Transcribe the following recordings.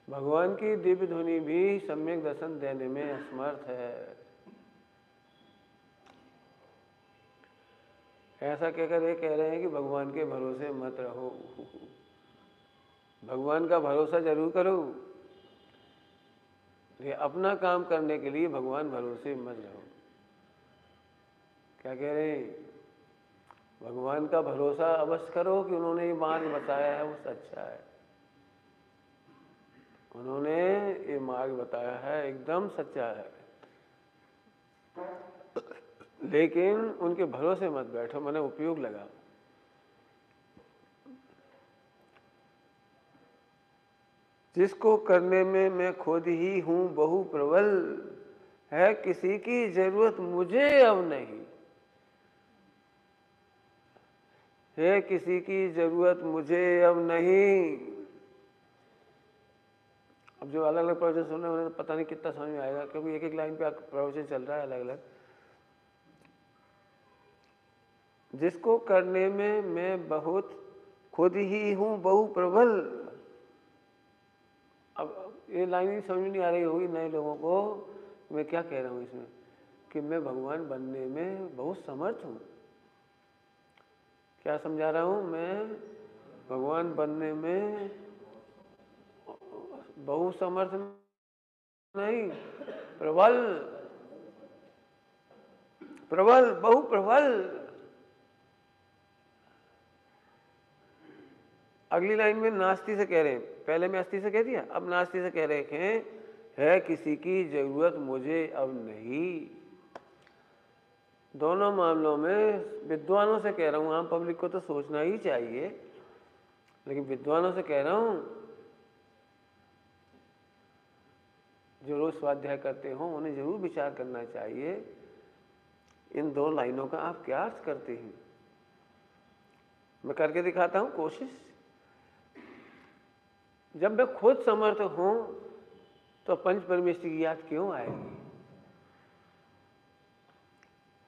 भगवान की दिव्य ध्वनि भी सम्यक दर्शन देने में असमर्थ है। ऐसा कहकर ये कह रहे हैं कि भगवान के भरोसे मत रहो। भगवान का भरोसा जरूर करो, ये अपना काम करने के लिए भगवान भरोसे मत रहो। क्या कह रहे हैं? भगवान का भरोसा अवश्य करो कि उन्होंने ये मार्ग बताया है वो सच्चा है। उन्होंने ये मार्ग बताया है एकदम सच्चा है, लेकिन उनके भरोसे मत बैठो, मैंने उपयोग लगाओ। जिसको करने में मैं खुद ही हूं बहु प्रबल, है किसी की जरूरत मुझे अब नहीं, है किसी की जरूरत मुझे अब नहीं। अब जो अलग अलग प्रवचन सुन रहे हैं उन्हें पता नहीं कितना समझ में आएगा, क्योंकि एक एक लाइन पे प्रवचन चल रहा है अलग अलग। जिसको करने में मैं बहुत खुद ही हूं बहु प्रबल। अब ये लाइन ही समझ में नहीं आ रही होगी नए लोगों को, मैं क्या कह रहा हूं इसमें, कि मैं भगवान बनने में बहुत समर्थ हूं। क्या समझा रहा हूं? मैं भगवान बनने में बहुत समर्थ नहीं, प्रबल, प्रबल, बहु प्रबल। अगली लाइन में नास्ती से कह रहे हैं, पहले में अस्थि से कह दिया, अब नास्ती से कह रहे हैं, है किसी की जरूरत मुझे अब नहीं। दोनों मामलों में विद्वानों से कह रहा हूं, आम पब्लिक को तो सोचना ही चाहिए, लेकिन विद्वानों से कह रहा हूं, जो रोज स्वाध्याय करते हो उन्हें जरूर विचार करना चाहिए इन दो लाइनों का आप क्या अर्थ करते हैं। मैं करके दिखाता हूं कोशिश। जब मैं खुद समर्थ हूं तो पंच परमेश्वर की याद क्यों आएगी?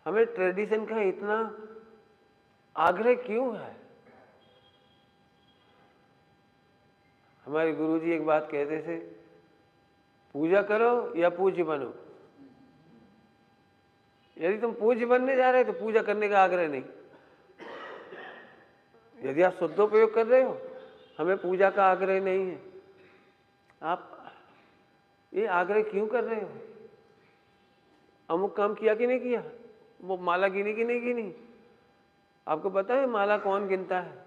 हमें ट्रेडिशन का इतना आग्रह क्यों है? हमारे गुरुजी एक बात कहते थे, पूजा करो या पूज्य बनो। यदि तुम पूज्य बनने जा रहे हो तो पूजा करने का आग्रह नहीं। यदि आप शुद्धोपयोग कर रहे हो, हमें पूजा का आग्रह नहीं है। आप ये आग्रह क्यों कर रहे हो? अमुक काम किया कि नहीं किया, वो माला गिनी कि नहीं गिनी? आपको पता है माला कौन गिनता है?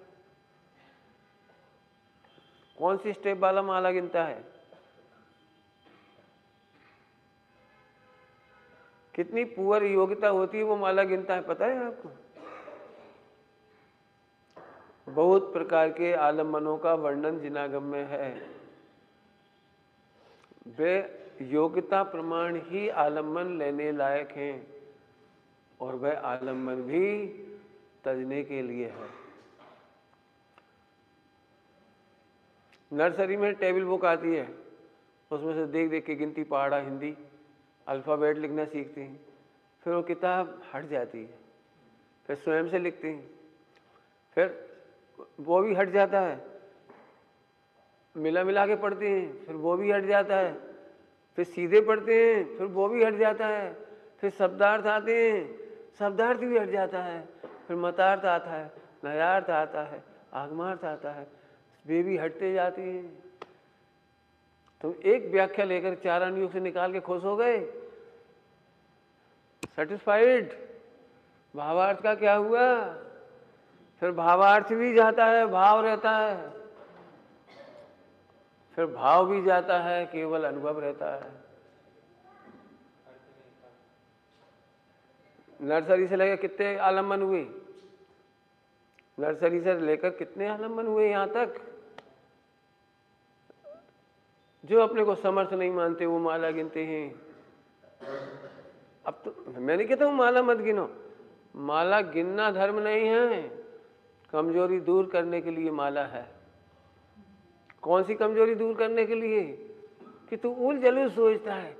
कौन सी स्टेप वाला माला गिनता है? कितनी पुअर योग्यता होती है वो माला गिनता है, पता है आपको? बहुत प्रकार के आलम्बनों का वर्णन जिनागम में है। वे योग्यता प्रमाण ही आलम्बन लेने लायक हैं और वह आलम्बन भी तजने के लिए है। नर्सरी में टेबल बुक आती है, उसमें से देख देख के गिनती पहाड़ा हिंदी अल्फ़ाबेट लिखना सीखती हैं, फिर वो किताब हट जाती है, फिर स्वयं से लिखती हैं, फिर वो भी हट जाता है, मिला मिला के पढ़ते हैं, फिर वो भी हट जाता है, फिर सीधे पढ़ते हैं, फिर वो भी हट जाता है, फिर शब्दार्थ आते हैं, शब्दार्थ भी हट जाता है, फिर मतार्थ आता है, नयार्थ आता है, आगमार्थ आता है, वे भी हटते जाती हैं। तुम एक व्याख्या लेकर चार अनुयोग से निकाल के खुश हो गए, सेटिस्फाइड। भावार्थ का क्या हुआ? फिर भावार्थ भी जाता है, भाव रहता है, फिर भाव भी जाता है, केवल अनुभव रहता है। नर्सरी से लेकर कितने आलम्बन हुए? नर्सरी से लेकर कितने आलम्बन हुए यहां तक? जो अपने को समर्थ नहीं मानते वो माला गिनते हैं। अब तो मैं नहीं कहता हूं माला मत गिनो, माला गिनना धर्म नहीं है, कमजोरी दूर करने के लिए माला है। कौन सी कमजोरी दूर करने के लिए? कि तू उल जलूल सोचता है,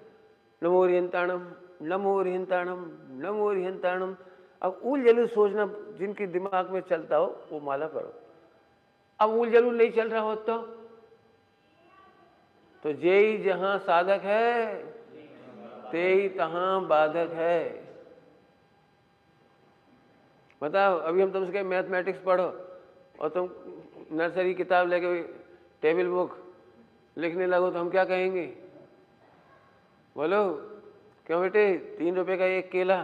नमो रिहंताणम नमो रिहंताणम नमो रिहंताणम। अब उल जलूल सोचना जिनके दिमाग में चलता हो वो माला करो। अब उल जलूल नहीं चल रहा हो तो जेई जहां साधक है तेई तहां बाधक है। बताओ, अभी हम तुमसे कहें मैथमेटिक्स पढ़ो और तुम नर्सरी किताब लेके टेबल बुक लिखने लगो तो हम क्या कहेंगे? बोलो, क्यों बेटे 3 रुपए का एक केला,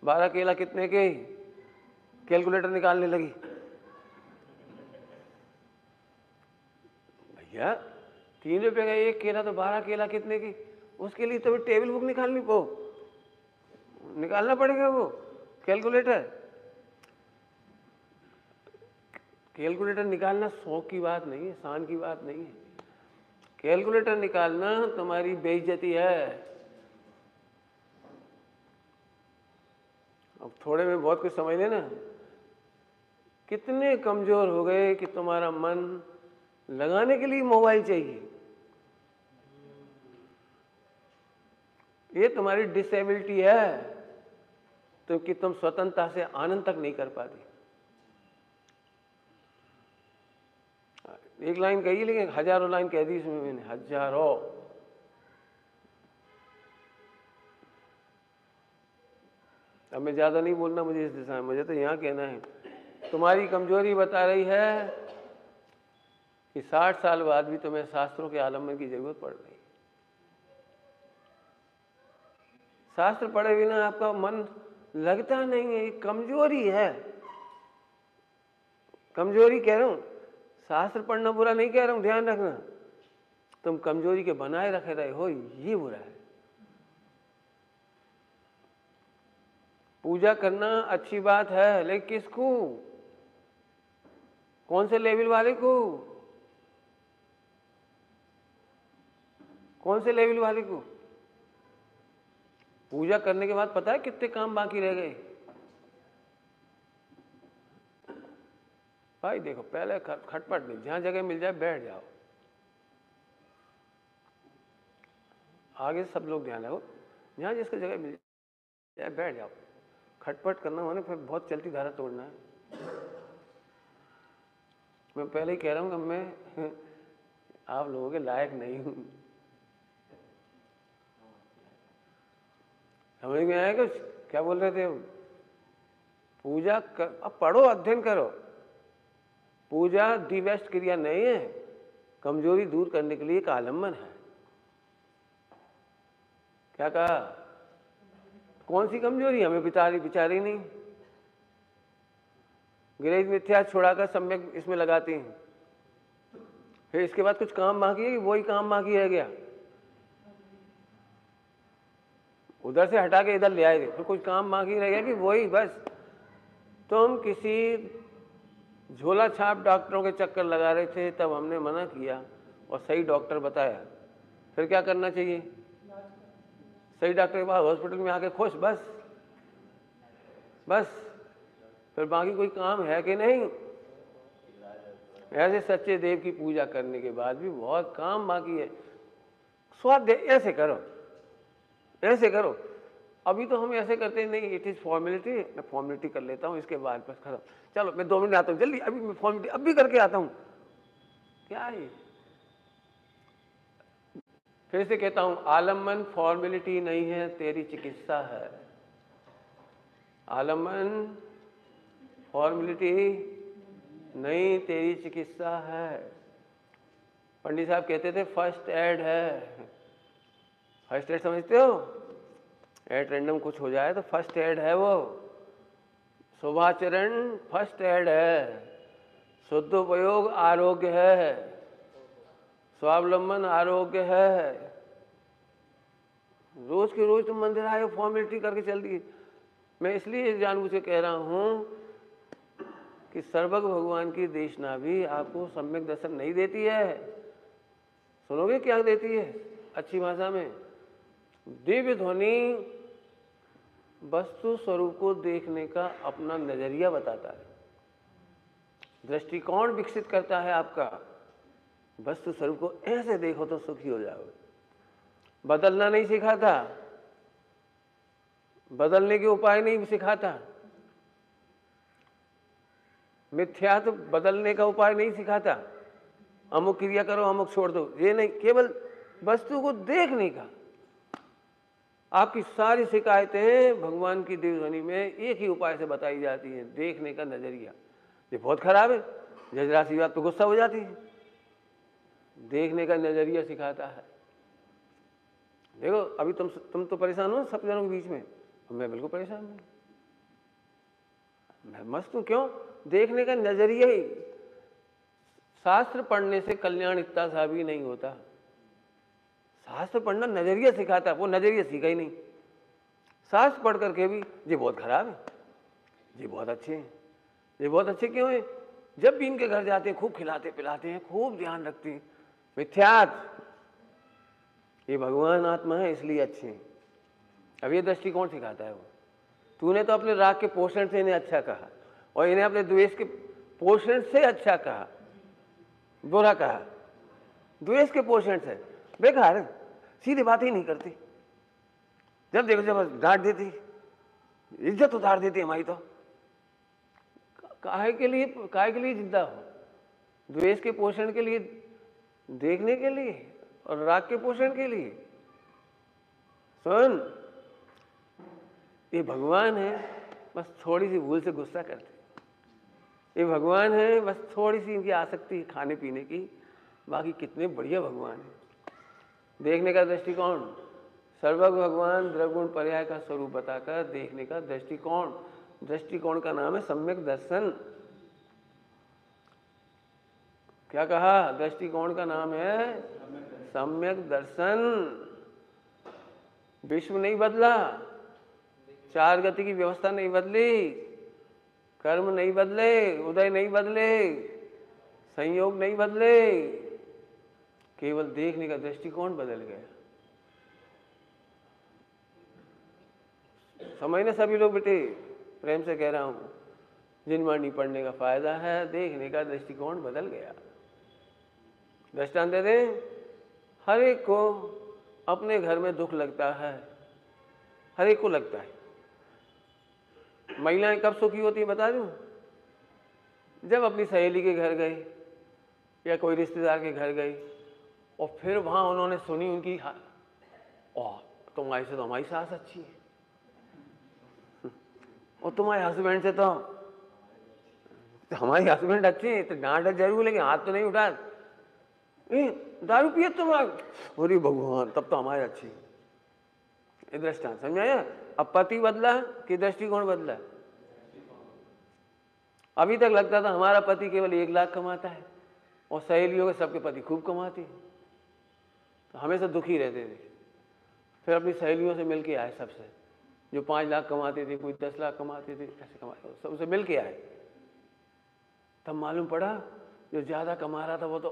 12 केला कितने के? कैलकुलेटर निकालने लगी। भैया 3 रुपए का एक केला तो 12 केला कितने की? उसके लिए तो टेबल बुक निकालना पड़ेगा, वो कैलकुलेटर। कैलकुलेटर निकालना शौक की बात नहीं है, शान की बात नहीं है। कैलकुलेटर निकालना तुम्हारी बेइज्जती है। अब थोड़े में बहुत कुछ समझ लेना। कितने कमजोर हो गए कि तुम्हारा मन लगाने के लिए मोबाइल चाहिए। ये तुम्हारी डिसेबिलिटी है, तो कि तुम स्वतंत्रता से आनंद तक नहीं कर पाती। एक लाइन कही लेकिन हजारों लाइन कह दी इसमें मैंने, हजारों। अब मैं ज्यादा नहीं बोलना मुझे इस दिशा में, मुझे तो यहां कहना है तुम्हारी कमजोरी बता रही है कि 60 साल बाद भी तुम्हें शास्त्रों के आलम्बन की जरूरत पड़ रही है। शास्त्र पढ़े बिना आपका मन लगता नहीं है, ये कमजोरी है। कमजोरी कह रहा हूं, शास्त्र पढ़ना बुरा नहीं कह रहा हूं, ध्यान रखना। तुम कमजोरी के बनाए रखे रहे हो, ये बुरा है। पूजा करना अच्छी बात है, लेकिन किसको? कौन से लेवल वाले को? कौन से लेवल वाले को? पूजा करने के बाद पता है कितने काम बाकी रह गए? भाई देखो, पहले खटपट नहीं, जहां जगह मिल जाए बैठ जाओ। आगे सब लोग ध्यान रखो, जहां जिसको जगह मिल जाए बैठ जाओ। खटपट करना माने फिर बहुत चलती धारा तोड़ना है। मैं पहले ही कह रहा हूं कि मैं आप लोगों के लायक नहीं हूं। समझ में आया कुछ? क्या बोल रहे थे? पूजा कर, अब पढ़ो, अध्ययन करो। पूजा दिव्यस्त क्रिया नहीं है, कमजोरी दूर करने के लिए एक आलम्बन है। क्या कहा? कौन सी कमजोरी? हमें बिचारी नहीं। गिरेज मिथ्या छोड़ाकर सम्यक इसमें लगाती हैं। फिर इसके बाद कुछ काम बाकी है कि वही काम बाकी रह गया? उधर से हटा के इधर ले आए थे, फिर कुछ काम बाकी रह गया कि वही बस? तुम किसी झोला छाप डॉक्टरों के चक्कर लगा रहे थे, तब हमने मना किया और सही डॉक्टर बताया। फिर क्या करना चाहिए? सही डॉक्टर के पास हॉस्पिटल में आके खुश, बस। फिर बाकी कोई काम है कि नहीं? ऐसे सच्चे देव की पूजा करने के बाद भी बहुत काम बाकी है। स्वाध्याय ऐसे करो, ऐसे करो। अभी तो हम ऐसे करते नहीं, इट इज फॉर्मेलिटी, मैं फॉर्मेलिटी कर लेता हूँ, इसके बाद बस खत्म। चलो मैं 2 मिनट आता हूँ जल्दी, अभी मैं फॉर्मेलिटी अब भी करके आता हूँ। क्या है? फिर से कहता हूं, आलम्बन फॉर्मेलिटी नहीं है, तेरी चिकित्सा है। आलम्बन फॉर्मेलिटी नहीं, तेरी चिकित्सा है। पंडित साहब कहते थे फर्स्ट एड है। फर्स्ट एड समझते हो? एट रैंडम कुछ हो जाए तो फर्स्ट एड है वो। शुभाचरण फर्स्ट एड है। शुद्धोपयोग आरोग्य है। स्वावलंबन आरोग्य है। रोज के रोज तुम मंदिर आए फॉर्मेलिटी करके चल दिए। मैं इसलिए जानबूझ के कह रहा हूं कि सर्वज्ञ भगवान की देशना भी आपको सम्यक दर्शन नहीं देती है। सुनोगे क्या देती है? अच्छी भाषा में, दिव्य ध्वनि वस्तु स्वरूप को देखने का अपना नजरिया बताता है, दृष्टिकोण विकसित करता है आपका। वस्तु स्वरूप को ऐसे देखो तो सुखी हो जाओगे। बदलना नहीं सिखाता, बदलने के उपाय नहीं सिखाता, मिथ्या बदलने का उपाय नहीं सिखाता। अमुक क्रिया करो, अमुक छोड़ दो, ये नहीं। केवल वस्तु को देखने का। आपकी सारी शिकायतें भगवान की देवध्वनि में एक ही उपाय से बताई जाती हैं, देखने का नजरिया। ये बहुत खराब है, जरा सी बात तो गुस्सा हो जाती है। देखने का नजरिया सिखाता है। देखो अभी तुम तो परेशान हो सब जनों के बीच में, मैं बिल्कुल परेशान नहीं, मैं मस्त हूं। क्यों? देखने का नजरिया ही। शास्त्र पढ़ने से कल्याण इतना सा भी नहीं होता। शास्त्र पढ़ना नजरिया सिखाता है, वो नजरिया सीखा ही नहीं। शास्त्र पढ़ करके भी ये बहुत खराब है, ये बहुत अच्छे हैं। ये बहुत अच्छे क्यों हैं? जब भी इनके घर जाते हैं खूब खिलाते पिलाते हैं, खूब ध्यान रखते हैं। मिथ्यात, ये भगवान आत्मा है इसलिए अच्छे हैं। अब ये दृष्टिकोण सिखाता है वो। तूने तो अपने राग के पोषण से इन्हें अच्छा कहा और इन्हें अपने द्वेष के पोषण से अच्छा कहा, बुरा कहा। द्वेष के पोषण से बेकार, सीधी बात ही नहीं करती। जब देखो जब डांट देती, इज्जत उतार देती हमारी। तो काहे के लिए जिंदा हो? द्वेष के पोषण के लिए, देखने के लिए और राग के पोषण के लिए। सुन, ये भगवान है, बस थोड़ी सी भूल से गुस्सा करते। ये भगवान है, बस थोड़ी सी इनकी आसक्ति खाने पीने की, बाकी कितने बढ़िया भगवान है। देखने का दृष्टिकोण, सर्वज्ञ भगवान द्रवगुण पर्याय का स्वरूप बताकर देखने का दृष्टिकोण, दृष्टिकोण का नाम है सम्यक दर्शन। क्या कहा? दृष्टिकोण का नाम है सम्यक दर्शन। विश्व नहीं बदला, चार गति की व्यवस्था नहीं बदली, कर्म नहीं बदले, उदय नहीं बदले, संयोग नहीं बदले, केवल देखने का दृष्टिकोण बदल गया। समझना सभी लोग बेटे, प्रेम से कह रहा हूं, जिनवाणी पढ़ने का फायदा है, देखने का दृष्टिकोण बदल गया। दृष्टांत दे दें, हर एक को अपने घर में दुख लगता है, हर एक को लगता है। महिलाएं कब सुखी होती है बता दूं? जब अपनी सहेली के घर गए या कोई रिश्तेदार के घर गए और फिर वहां उन्होंने सुनी उनकी, तुम्हारी से तो हमारी सास अच्छी है, और तुम्हारे हस्बैंड से तो हमारी हस्बैंड अच्छी है, तो डांट जरूर लेकिन हाथ तो नहीं उठा। दारू पिए तुम्हारे, अरे भगवान, तब तो हमारे अच्छी है। दृष्टांत समझाया? अब पति बदला कि दृष्टिकोण बदला? अभी तक लगता था हमारा पति केवल 1 लाख कमाता है और सहेलियों के सबके पति खूब कमाते हैं, तो हमेशा दुखी रहते थे। फिर अपनी सहेलियों से मिल के आए, सबसे जो 5 लाख कमाते थे, कोई 10 लाख कमाते थे, ऐसे कमाते, सबसे मिल के आए। तब मालूम पड़ा जो ज्यादा कमा रहा था वो तो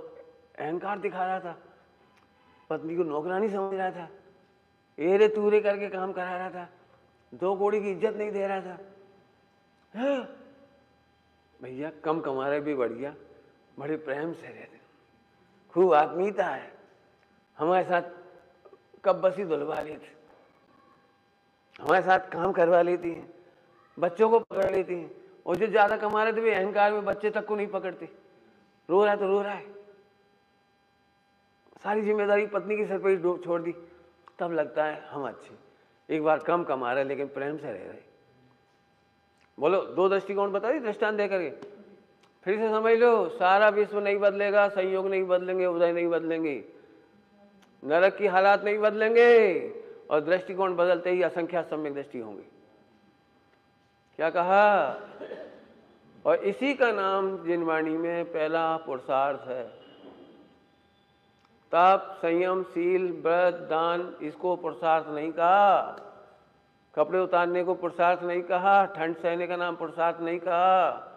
अहंकार दिखा रहा था, पत्नी को नौकरानी समझ रहा था, एरे तूरे करके काम करा रहा था, 2 कौड़ी की इज्जत नहीं दे रहा था। भैया कम कमा रहे भी बढ़िया, बड़े प्रेम से रहते, खूब आत्मीयता है, हमारे साथ कब बसी धुलवा लेते, हमारे साथ काम करवा लेती हैं, बच्चों को पकड़ लेती हैं। और जो ज्यादा कमा रहे थे वे अहंकार में बच्चे तक को नहीं पकड़ते, रो रहा है तो रो रहा है, सारी जिम्मेदारी पत्नी की सर पर छोड़ दी। तब लगता है हम अच्छे, एक बार कम कमा रहे लेकिन प्रेम से रह रहे। बोलो 2 दृष्टिकोण बता दी दृष्टांत दे करके, फिर से समझ लो। सारा विश्व नहीं बदलेगा, संयोग नहीं बदलेंगे, उदय नहीं बदलेंगे, नरक की हालात नहीं बदलेंगे, और दृष्टिकोण बदलते ही असंख्या सम्यक दृष्टि होंगी। क्या कहा? और इसी का नाम जिनवाणी में पहला पुरुषार्थ है। तप, संयम, शील, व्रत, दान, इसको पुरुषार्थ नहीं कहा। कपड़े उतारने को पुरुषार्थ नहीं कहा, ठंड सहने का नाम पुरुषार्थ नहीं कहा,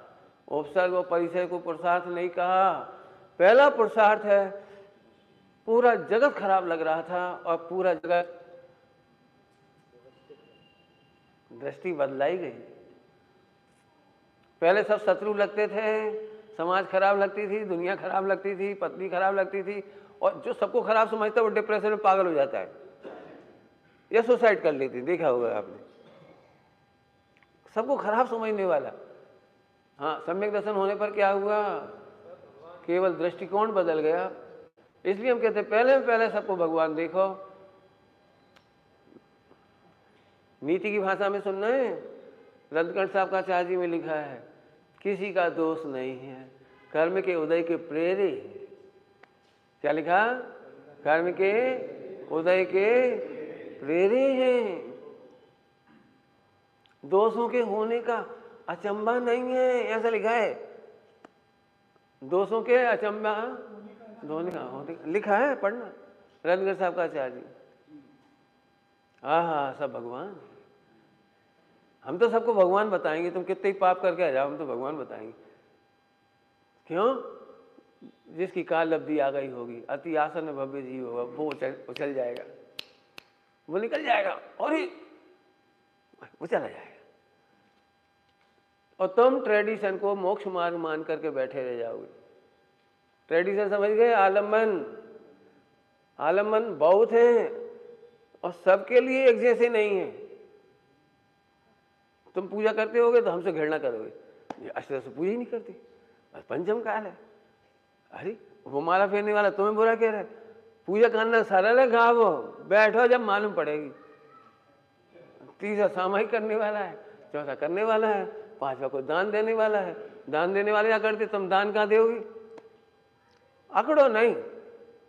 उपसर्ग और परिचय को पुरुषार्थ नहीं कहा। पहला पुरुषार्थ है, पूरा जगत खराब लग रहा था और पूरा जगत, दृष्टि बदलाई गई। पहले सब शत्रु लगते थे, समाज खराब लगती थी, दुनिया खराब लगती थी, पत्नी खराब लगती थी, और जो सबको खराब समझता है वो डिप्रेशन में पागल हो जाता है या सुसाइड कर लेती, देखा होगा आपने। सबको खराब समझने वाला। हाँ, सम्यक दर्शन होने पर क्या हुआ? केवल दृष्टिकोण बदल गया। इसलिए हम कहते हैं पहले सबको भगवान देखो। नीति की भाषा में सुनना है, रत्नकंठ साहब का आचार्य में लिखा है, किसी का दोष नहीं है, कर्म के उदय के प्रेरे। क्या लिखा? कर्म के उदय के प्रेरे हैं, दोषों के होने का अचंभा नहीं है, ऐसा लिखा है। दोषों के अचंभा होने का लिखा है, पढ़ना, रत्नकंठ साहब का आचार्य। हाँ, सब भगवान। हम तो सबको भगवान बताएंगे, तुम कितने ही पाप करके आ जाओ, हम तो भगवान बताएंगे। क्यों? जिसकी काल लब्धि आ गई होगी, अति आसन भव्य जीव होगा, वो उछल जाएगा, वो निकल जाएगा और ही वो चला जाएगा, और तुम ट्रेडिशन को मोक्ष मार्ग मान करके बैठे रह जाओगे। ट्रेडिशन समझ गए? आलम्बन बहुत है और सबके लिए एक जैसे नहीं है। तुम पूजा करते होगे तो हमसे घृणा करोगे, ये अस्त्र से पूजा ही नहीं करती, पंचम काल है। अरे वो माला फेरने वाला तुम्हें बुरा कह रहा है। पूजा करना सरल है, खाओ बैठो, जब मालूम पड़ेगी। तीसरा सामायिक करने वाला है, चौथा करने वाला है, पांचवा को दान देने वाला है। दान देने वाले क्या करते? तुम दान कहाँ दोगे? अकड़ो नहीं।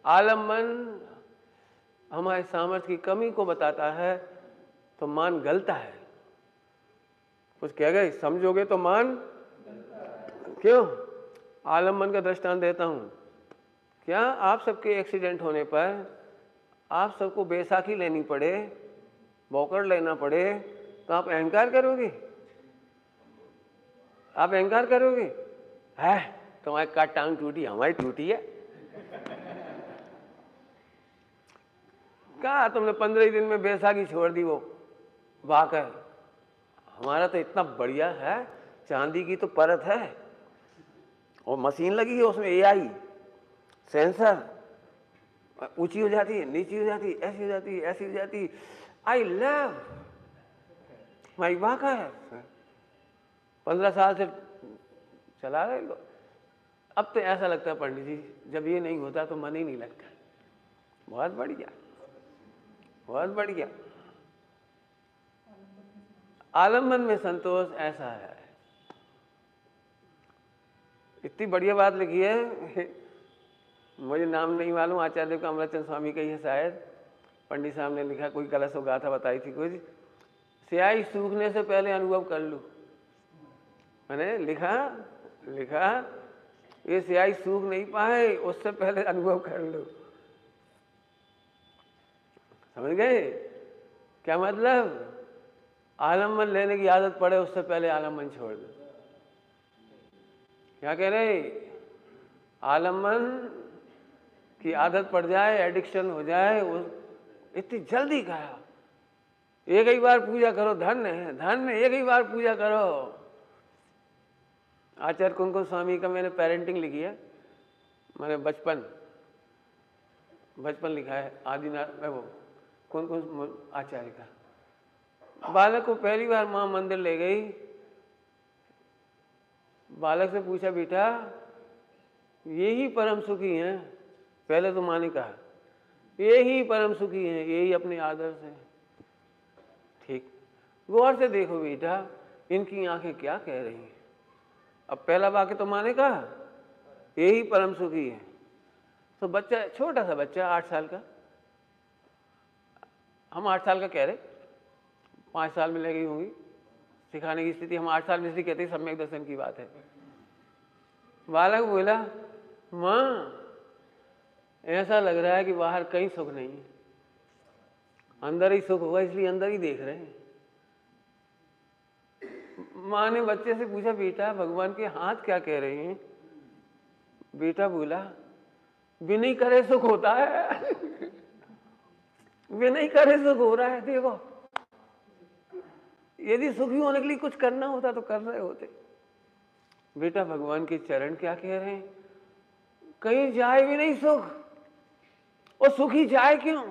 आलम्बन हमारे सामर्थ्य की कमी को बताता है तो मान गलता है। कुछ कह गए, समझोगे तो मान क्यों? आलम्बन का दृष्टांत देता हूं। क्या आप सबके एक्सीडेंट होने पर आप सबको बैसाखी लेनी पड़े, बोकड़ लेना पड़े, तो आप अहंकार करोगे? आप अहंकार करोगे? है तुम्हारी का टांग टूटी, हमारी टूटी है। कहा तुमने 15 दिन में बैसाखी छोड़ दी, वो वाकई हमारा तो इतना बढ़िया है, चांदी की तो परत है और मशीन लगी है उसमें, एआई सेंसर, ऊंची हो जाती है, नीची हो जाती है, ऐसी हो जाती है, ऐसी हो जाती है। आई लव माई वाका है। 15 साल से चला रहे लोग। अब तो ऐसा लगता है पंडित जी, जब ये नहीं होता तो मन ही नहीं लगता। बहुत बढ़िया, बहुत बढ़िया। आलम्बन में संतोष ऐसा है। इतनी बढ़िया बात लिखी है, मुझे नाम नहीं मालूम, आचार्य देव का अमृतचंद स्वामी का ही है शायद। पंडित साहब ने लिखा, कोई कलश हो गाथा बताई थी कुछ, स्याही सूखने से पहले अनुभव कर लो। मैंने लिखा ये स्याही सूख नहीं पाए, उससे पहले अनुभव कर लो। समझ गए क्या मतलब? आलम्बन लेने की आदत पड़े उससे पहले आलम्बन छोड़ दो। क्या कह रहे? आलम्बन की आदत पड़ जाए, एडिक्शन हो जाए, इतनी जल्दी कहा। एक ही बार पूजा करो, धन्य है, धन्य, एक ही बार पूजा करो। आचार्य कुमकुम स्वामी का मैंने पेरेंटिंग लिखी है, मैंने बचपन लिखा है, आदिनाथ वो कुमकुम आचार्य का। बालक को पहली बार माँ मंदिर ले गई, बालक से पूछा, बेटा ये ही परम सुखी हैं। पहले तो माँ ने कहा ये ही परम सुखी हैं, यही अपने आदर्श हैं। ठीक, गौर से देखो बेटा, इनकी आंखें क्या कह रही हैं। अब पहला वाक्य तो माँ ने कहा यही परम सुखी है, तो बच्चा, छोटा सा बच्चा 8 साल का, हम 8 साल का कह रहे, 5 साल में ले गई होंगी सिखाने की स्थिति, हम 8 साल में इसलिए कहते हैं, सम्यक दर्शन की बात है। बालक बोला, माँ ऐसा लग रहा है कि बाहर कहीं सुख नहीं है, अंदर ही सुख होगा, इसलिए अंदर ही देख रहे हैं। माँ ने बच्चे से पूछा, बेटा भगवान के हाथ क्या कह रहे हैं? बेटा बोला, विनय करे सुख होता है। विनय करे सुख हो रहा है। देखो, यदि सुखी होने के लिए कुछ करना होता तो कर रहे होते। बेटा भगवान के चरण क्या कह रहे हैं? कहीं जाए भी नहीं सुख, और सुखी जाए क्यों?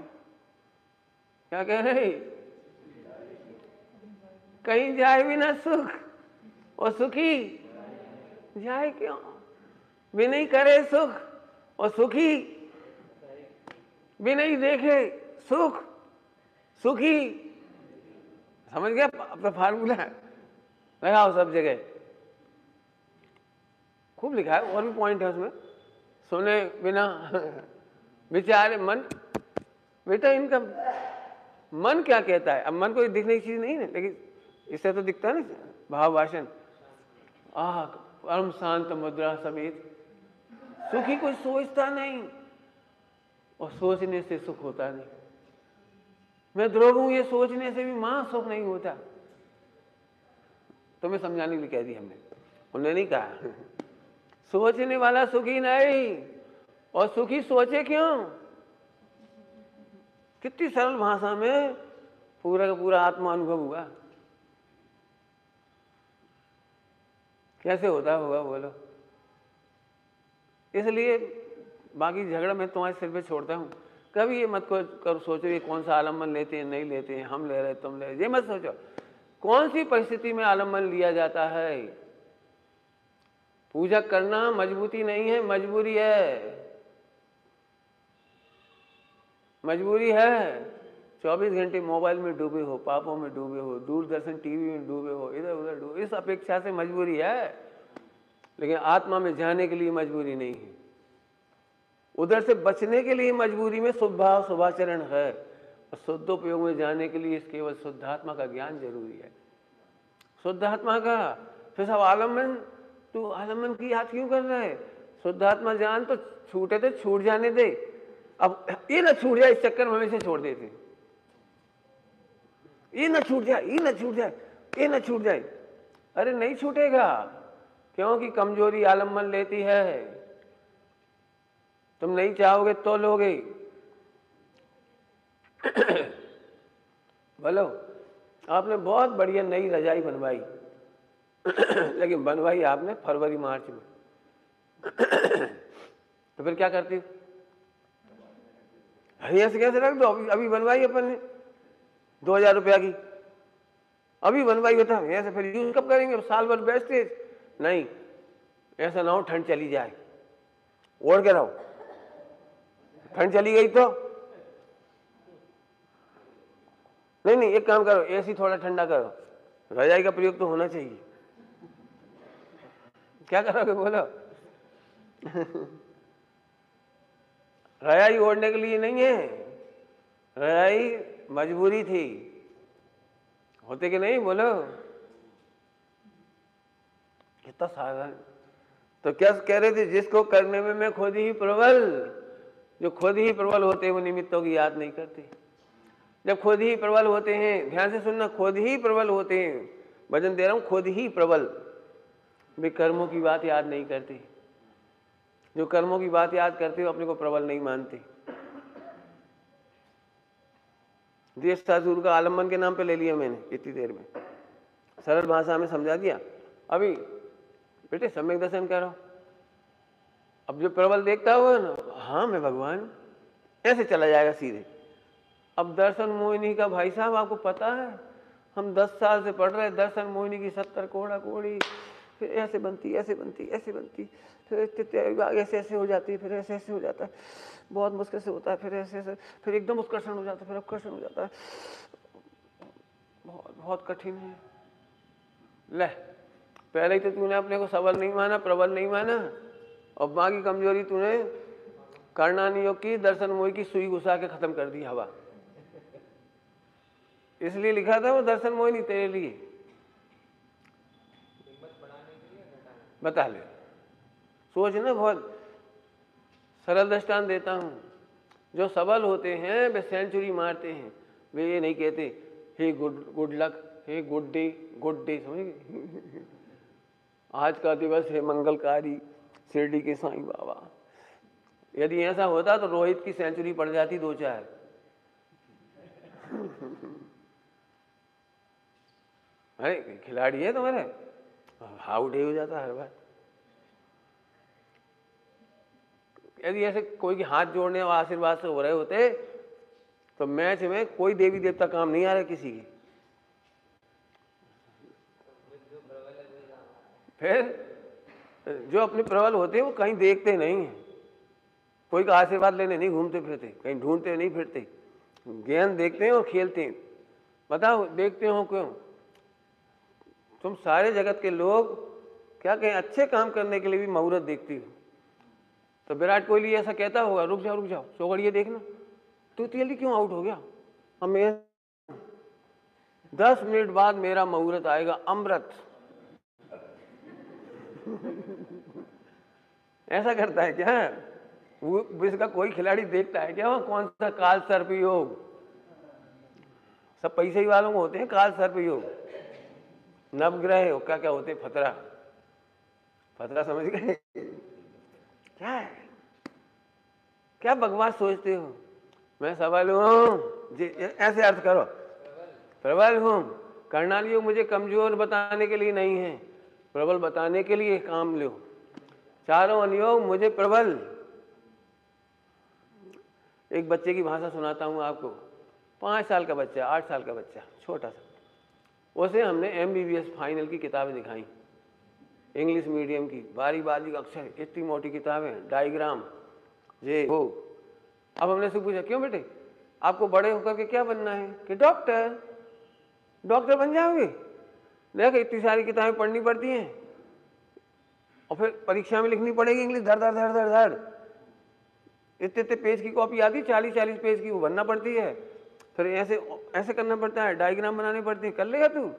क्या कह रहे? कहीं जाए भी ना सुख और सुखी जाए क्यों? विनय करे सुख और सुखी बिना ही देखे सुख, सुखी। समझ गया अपना फार्मूला? लगाओ सब जगह, खूब लिखा है, और भी पॉइंट है उसमें। सुने बिना विचारे मन। बेटा इनका मन क्या कहता है? अब मन कोई दिखने की चीज नहीं है, लेकिन इससे तो दिखता है ना भाव भाषण। आह परम शांत मुद्रा समेत। सुखी कोई सोचता नहीं, और सोचने से सुख होता नहीं। मैं ध्रुव हूं, ये सोचने से भी मां सुख नहीं होता। तुम्हें समझाने के लिए कह दी हमने, उन्होंने नहीं कहा। सोचने वाला सुखी नहीं, और सुखी सोचे क्यों? कितनी सरल भाषा में पूरा का पूरा आत्मा अनुभव हुआ। कैसे होता होगा बोलो? इसलिए बाकी झगड़ा मैं तुम्हारे सिर पे छोड़ता हूँ। कभी ये मत कर सोचो ये कौन सा आलम्बन लेते हैं, नहीं लेते हैं, हम ले रहे तुम ले रहे, ये मत सोचो। कौन सी परिस्थिति में आलम्बन लिया जाता है? पूजा करना मजबूती नहीं है, मजबूरी है। मजबूरी है। 24 घंटे मोबाइल में डूबे हो, पापों में डूबे हो, दूरदर्शन टीवी में डूबे हो, इधर उधर डूबे, इस अपेक्षा से मजबूरी है। लेकिन आत्मा में जाने के लिए मजबूरी नहीं है। उधर से बचने के लिए मजबूरी में शुभ भाव शुभाचरण है, और शुद्धोपयोग में जाने के लिए केवल शुद्धात्मा का ज्ञान जरूरी है। शुद्धात्मा का। फिर सब आलम्बन, तू आलम्बन की याद क्यों कर रहा है? शुद्धात्मा जान तो छूटे थे, छूट जाने दे। अब ये ना छूट जाए, इस चक्कर में हमेशा छोड़ देते। ये ना छूट जाए, ये ना छूट जाए, ये ना छूट जाए। अरे नहीं छूटेगा, क्योंकि कमजोरी आलम्बन लेती है। तुम नहीं चाहोगे तो लोगे। बोलो, आपने बहुत बढ़िया नई रजाई बनवाई, लेकिन बनवाई आपने फरवरी मार्च में। तो फिर क्या करती? ऐसे कैसे रख दो? अभी बनवाई अपन ने 2000 रुपया की, अभी बनवाई होता है ऐसे, फिर यूज कब करेंगे? साल भर वेस्टेज नहीं। ऐसा ना हो ठंड चली जाए, ओढ़ के रहो, ठंड चली गई तो नहीं। नहीं, एक काम करो, एसी थोड़ा ठंडा करो, रजाई का प्रयोग तो होना चाहिए। क्या करोगे बोलो? रजाई ओढ़ने के लिए नहीं है, रजाई मजबूरी थी। होते कि नहीं बोलो? कितना साधारण। तो क्या कह रहे थे? जिसको करने में मैं खुद ही प्रबल। जो खुद ही प्रबल होते हैं वो निमित्तों की याद नहीं करते। जब खुद ही प्रबल होते हैं, ध्यान से सुनना, खुद ही प्रबल होते हैं, वचन दे रहा हूं, खुद ही प्रबल, वे कर्मों की बात याद नहीं करते। जो कर्मों की बात याद करते हो अपने को प्रबल नहीं मानते। देश सासुर का आलम्बन के नाम पे ले लिया मैंने इतनी देर में, सरल भाषा में समझा दिया। अभी बेटे सम्यक दर्शन करो। अब जो प्रबल देखता होगा ना, हाँ मैं भगवान, ऐसे चला जाएगा सीधे। अब दर्शन मोहिनी का भाई साहब आपको पता है, हम 10 साल से पढ़ रहे हैं दर्शन मोहिनी की 70 कोड़ा कोड़ी, फिर ऐसे बनती, ऐसे बनती, ऐसे बनती, फिर ऐसे ऐसे हो जाती है, फिर ऐसे ऐसे हो जाता है, बहुत मुश्किल से होता है, फिर ऐसे ऐसे, फिर एकदम उत्कर्षण हो जाता है, फिर अपकर्षण हो जाता है। बहुत बहुत कठिन है। ले, पहले ही तो तूने अपने को सबल नहीं माना, प्रबल नहीं माना, और बाकी कमजोरी तूने करणानी योग की, दर्शन मोही की सुई घुसा के खत्म कर दी हवा। इसलिए लिखा था वो दर्शन मोहिनी तेरे लिए। बता ले, सोचना। बहुत सरल दृष्टांत देता हूं। जो सबल होते हैं वे सेंचुरी मारते हैं। वे ये नहीं कहते हे गुड लक, हे गुड डे, गुड डे। समझे? आज का दिवस है मंगलकारी, शिरडी के साईं बाबा। यदि ऐसा होता तो रोहित की सेंचुरी पड़ जाती 2-4। अरे खिलाड़ी है तुम्हारे, आउट ही हो जाता हर बार। यदि ऐसे कोई के हाथ जोड़ने और आशीर्वाद से हो रहे होते तो मैच में कोई देवी देवता काम नहीं आ रहा किसी की। फिर जो अपने प्रबल होते हैं वो कहीं देखते नहीं है, कोई का आशीर्वाद लेने नहीं घूमते फिरते, कहीं ढूंढते नहीं फिरते, गेंद देखते हैं और खेलते हैं। बताओ देखते हो क्यों? तुम सारे जगत के लोग क्या कहें, अच्छे काम करने के लिए भी मुहूर्त देखती हो। तो विराट कोहली ऐसा कहता होगा, रुक जाओ चौगड़िए देखना, तू जल्दी क्यों आउट हो गया? अब मैं 10 मिनट बाद मेरा मुहूर्त आएगा, अमृत। ऐसा करता है क्या? वो इसका कोई खिलाड़ी देखता है क्या? वो कौन सा काल सर्प योग, सब पैसे ही वालों को होते हैं काल सर्प योग। नवग्रह हो क्या क्या होते हैं, फतरा समझ गए? क्या है, क्या बकवास सोचते हो? मैं सबल हूं जी, ऐसे अर्थ करो, प्रबल हूं। करणाल योग मुझे कमजोर बताने के लिए नहीं है, प्रबल बताने के लिए काम लो। चारों अनुयोग मुझे प्रबल। एक बच्चे की भाषा सुनाता हूं आपको। 5 साल का बच्चा, 8 साल का बच्चा, छोटा सा, उसे हमने MBBS फाइनल की किताबें दिखाई, इंग्लिश मीडियम की, बारी बारी अक्षर, इतनी मोटी किताबें, डायग्राम, ये वो। अब हमने से पूछा, क्यों बेटे आपको बड़े होकर के क्या बनना है? कि डॉक्टर बन जाओगे। देखो इतनी सारी किताबें पढ़नी पड़ती हैं और फिर परीक्षा में लिखनी पड़ेगी इंग्लिश, धड़ धड़ धड़ धड़ धड़, इतने पेज की कॉपी आती, 40-40 पेज की, वो बनना पड़ती है। फिर ऐसे करना पड़ता है, डायग्राम बनाने पड़ती है। कर लेगा तू?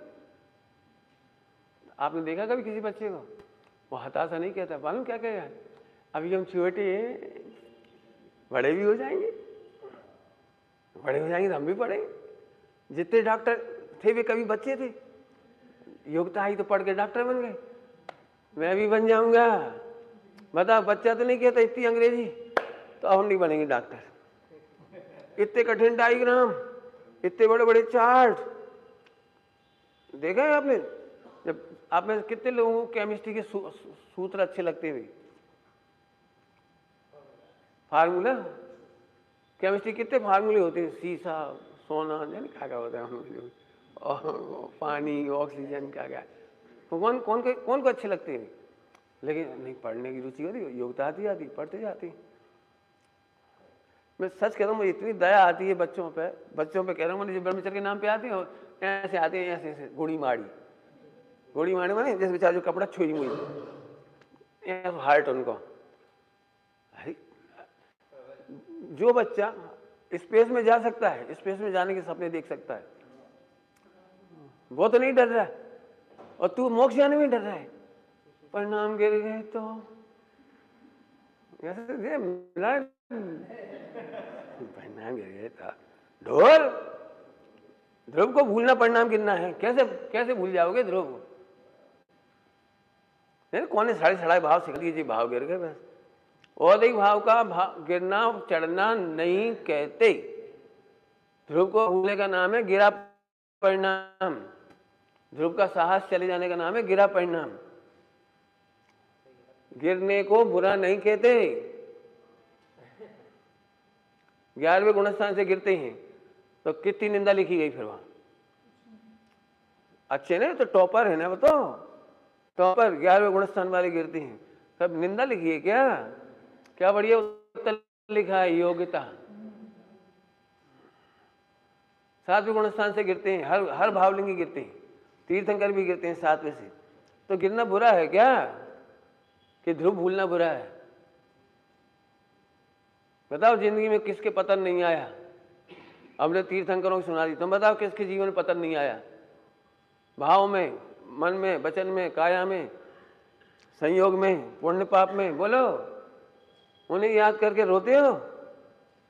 आपने देखा कभी किसी बच्चे को? वो हताशा नहीं कहता, मालूम क्या कहेगा? अभी हम छोटे हैं, बड़े भी हो जाएंगे, बड़े हो जाएंगे तो हम भी पढ़ेंगे। जितने डॉक्टर थे वे कभी बच्चे थे, योग्यता आई तो पढ़ के डॉक्टर बन गए, मैं भी बन जाऊंगा। बताओ, बच्चा तो नहीं कहता इतनी अंग्रेजी, तो अब हम नहीं बनेंगे डॉक्टर। इतने कठिन डायग्राम, इतने बड़े बड़े चार्ट देखा है आपने? जब आप में कितने लोगों को केमिस्ट्री के सूत्र अच्छे लगते हुए, फार्मूला, केमिस्ट्री कितने फार्मूले होते हैं, सीसा, सोना, जाने क्या क्या होता है, और पानी, ऑक्सीजन, क्या क्या, तो कौन को अच्छे लगते हैं? लेकिन नहीं, पढ़ने की रुचि होती, योग्यता आती पढ़ते जाती। मैं सच कह रहा हूँ, मुझे इतनी दया आती है बच्चों पे कह रहा हूँ, मुझे ब्रह्मचर्य के नाम पे आती है, ऐसे आते हैं, ऐसे गोड़ी माड़ी माने जैसे बेचारा जो कपड़ा छुई मुई, हार्ट उनको। जो बच्चा स्पेस में जा सकता है, स्पेस में जाने के सपने देख सकता है, वो तो नहीं डर रहा है, और तू मोक्ष जाने में डर रहा है। परिणाम गिर गए तो परिणाम गिर गए था, ढोल। ध्रुव को भूलना परिणाम गिरना है, कैसे भूल जाओगे ध्रुव को? कौन ने साढ़े भाव सिखा दिए, भाव गिर गए बस। औदिक भाव का गिरना चढ़ना नहीं कहते। ध्रुव को भूलने का नाम है गिरा परिणाम, ध्रुव का साहस चले जाने का नाम है गिरा परिणाम। गिरने को बुरा नहीं कहते। 11वें गुणस्थान से गिरते हैं तो कितनी निंदा लिखी गई फिर वहां। अच्छे ने तो टॉपर है ना, वो तो टॉपर 11वें गुणस्थान वाले गिरते हैं, सब निंदा लिखी है क्या बढ़िया उत्तर लिखा है, योग्यता। 7वें गुणस्थान से गिरते हैं, हर भावलिंगी गिरते हैं, तीर्थंकर भी गिरते हैं 7वें से। तो गिरना बुरा है क्या? कि ध्रुव भूलना बुरा है? बताओ, जिंदगी में किसके पतन नहीं आया? हमने तीर्थंकरों की सुना दी, तुम बताओ किसके जीवन में पतन नहीं आया? भाव में, मन में, वचन में, काया में, संयोग में, पुण्य पाप में, बोलो। उन्हें याद करके रोते हो,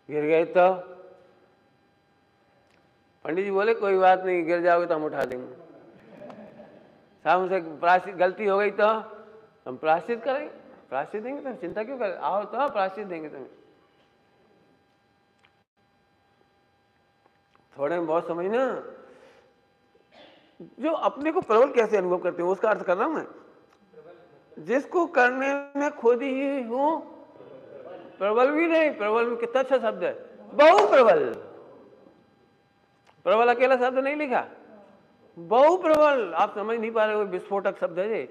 गिर गए तो? पंडित जी बोले कोई बात नहीं, गिर जाओगे तो हम उठा देंगे। साहब उनसे प्रायश्चित गलती हो गई तो हम प्रायश्चित करेंगे, प्रायश्चित देंगे, तो चिंता क्यों कर, आओ तो प्रायश्चित देंगे तुम्हें। थोड़े में बहुत समझना। जो अपने को प्रबल कैसे अनुभव करते हो उसका अर्थ कर रहा हूं मैं। जिसको करने में खुद ही हूं, प्रबल भी नहीं, प्रबल में कितना अच्छा शब्द है, बहु प्रबल। प्रबल अकेला शब्द नहीं लिखा, बहु प्रबल। आप समझ नहीं पा रहे हो, विस्फोटक शब्द है ये,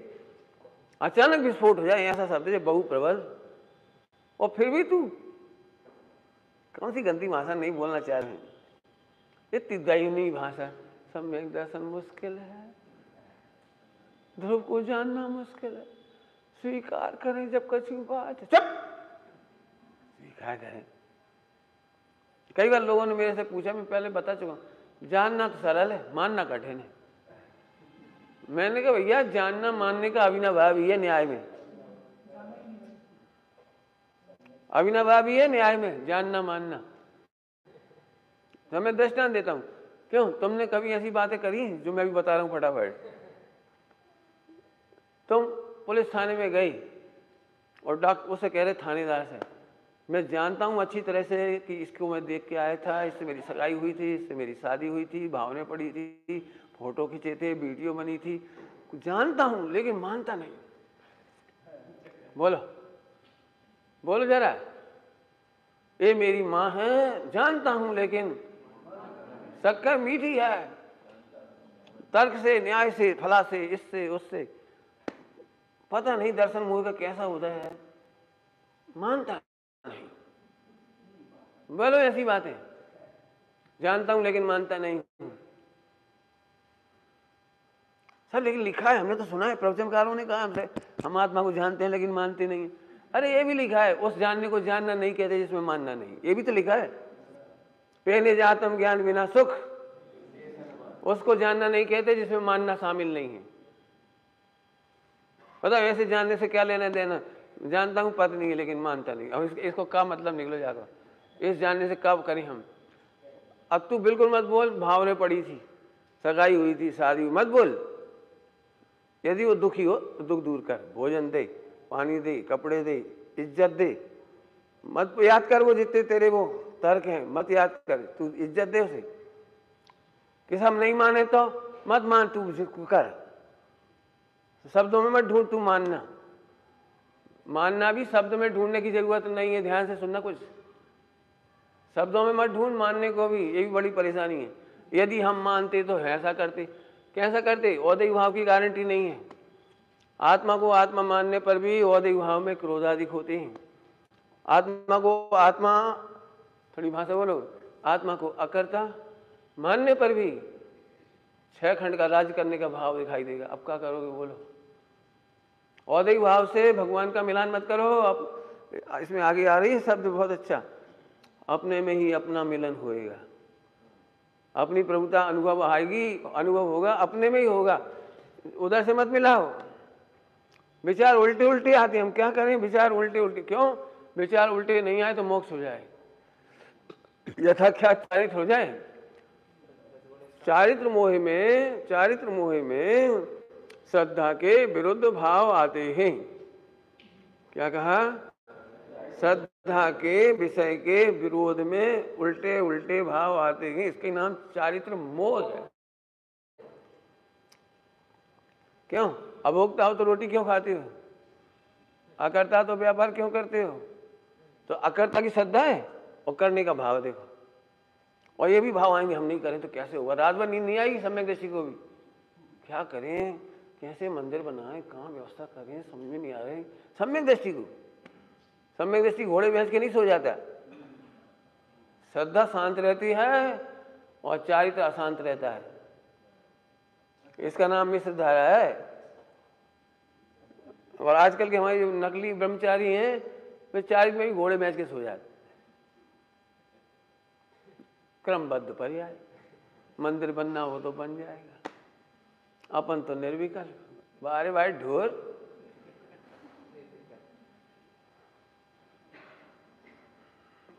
अचानक विस्फोट हो जाए ऐसा शब्द है बहु प्रबल। और फिर भी तू कौन सी गंदी भाषा नहीं बोलना चाह रहे हैं, इतनी दयनीय भाषा। सम्यक दर्शन मुश्किल है, ध्रुव को जानना मुश्किल है, स्वीकार करें जब कछु बात। चुप, स्वीकार करें। कई बार लोगों ने मेरे से पूछा, मैं पहले बता चुका, जानना तो सरल है, मानना कठिन है। मैंने कहा भैया जानना मानने का अविनाभाव ही है न्याय में, अविनाभाव ही है न्याय में, जानना मानना। तो मैं दृष्टांत देता हूं, क्यों तुमने कभी ऐसी बातें करी जो मैं भी बता रहा हूं फटाफट। तुम पुलिस थाने में गई और डॉक्टर उससे कह रहे थानेदार से, मैं जानता हूं अच्छी तरह से कि इसको मैं देख के आया था, इससे मेरी सगाई हुई थी, इससे मेरी शादी हुई थी, भावनें पड़ी थी, फोटो खींचे थे, वीडियो बनी थी, जानता हूं लेकिन मानता नहीं। बोलो बोलो जरा, ये मेरी माँ है, जानता हूं लेकिन शक्कर मीठी है, तर्क से, न्याय से, फला से, इससे उससे, पता नहीं दर्शन मोह का कैसा उदय है, मानता नहीं। बोलो ऐसी बातें, जानता हूं लेकिन मानता नहीं सर। लेकिन लिखा है, हमने तो सुना है, प्रवचनकारों ने कहा हमसे, हम आत्मा को जानते हैं लेकिन मानते नहीं। अरे ये भी लिखा है, उस जानने को जानना नहीं कहते जिसमें मानना नहीं, ये भी तो लिखा है। पहले आत्म ज्ञान बिना सुख, उसको जानना नहीं कहते जिसमें मानना शामिल नहीं है। पता ऐसे जानने से क्या लेना देना, जानता हूं पता नहीं है लेकिन मानता नहीं। अब इसको क्या मतलब निकलो जाकर, इस जानने से कब करें हम। अब तू बिल्कुल मत बोल भावने पड़ी थी, सगाई हुई थी, शादी हुई, मत बोल। यदि वो दुखी हो तो दुख दूर कर, भोजन दे, पानी दे, कपड़े दे, इज्जत दे, मत याद कर वो जितने तेरे वो तर्क हैं, मत याद कर, तू इज्जत दे उसे। कि हम नहीं माने तो मत मान, तू कर, शब्दों में मत ढूंढ तू मानना। मानना भी शब्द में ढूंढने की जरूरत नहीं है, ध्यान से सुनना, कुछ शब्दों में मत ढूंढ मानने को भी, ये भी बड़ी परेशानी है। यदि हम मानते तो ऐसा करते, कैसा करते, औदैहिक भाव की गारंटी नहीं है। आत्मा को आत्मा मानने पर भी औदैहिक भाव में क्रोधाधिक होते हैं। आत्मा को आत्मा, थोड़ी भाषा बोलो, आत्मा को अकर्ता मानने पर भी 6 खंड का राज करने का भाव दिखाई देगा। अब क्या करोगे बोलो। औदैहिक भाव से भगवान का मिलान मत करो। अब इसमें आगे आ रही है शब्द बहुत अच्छा, अपने में ही अपना मिलन होएगा, अपनी प्रभुता अनुभव आएगी, अनुभव होगा अपने में ही होगा, उधर से मत मिलाओ। विचार उल्टे उल्टे आते, हम क्या करें, विचार उल्टे उल्टे। क्यों विचार उल्टे नहीं आए तो मोक्ष हो जाए, यथाख्यात चारित्र हो जाए। चारित्र मोह में श्रद्धा के विरुद्ध भाव आते हैं। क्या कहा, श्रद्धा के विषय के विरोध में उल्टे उल्टे भाव आते हैं, इसके नाम चारित्र मोह है। क्यों, अभोक्ता हो तो रोटी क्यों खाते हो, अकर्ता तो व्यापार क्यों करते हो। तो अकर्ता की श्रद्धा है और करने का भाव देखो। और ये भी भाव आएंगे, हम नहीं करें तो कैसे होगा। रात भर नींद नहीं आएगी सम्यक दृष्टि को भी, क्या करें, कैसे मंदिर बनाएं, कहाँ व्यवस्था करें, समझ में नहीं आ रहे। सम्यक दृष्टि को, सम्यक दृष्टि घोड़े भैंस के नहीं सो जाता। श्रद्धा शांत रहती है और चारित्र अशांत रहता है, इसका नाम मिश्र धारा है। और आजकल के हमारे जो नकली ब्रह्मचारी हैं वे चारित्र में भी घोड़े भैंस के सो जाते। क्रमबद्ध पर्याय, मंदिर बनना हो तो बन जाएगा, अपन तो निर्विकल्प, बारे बारे ढोर।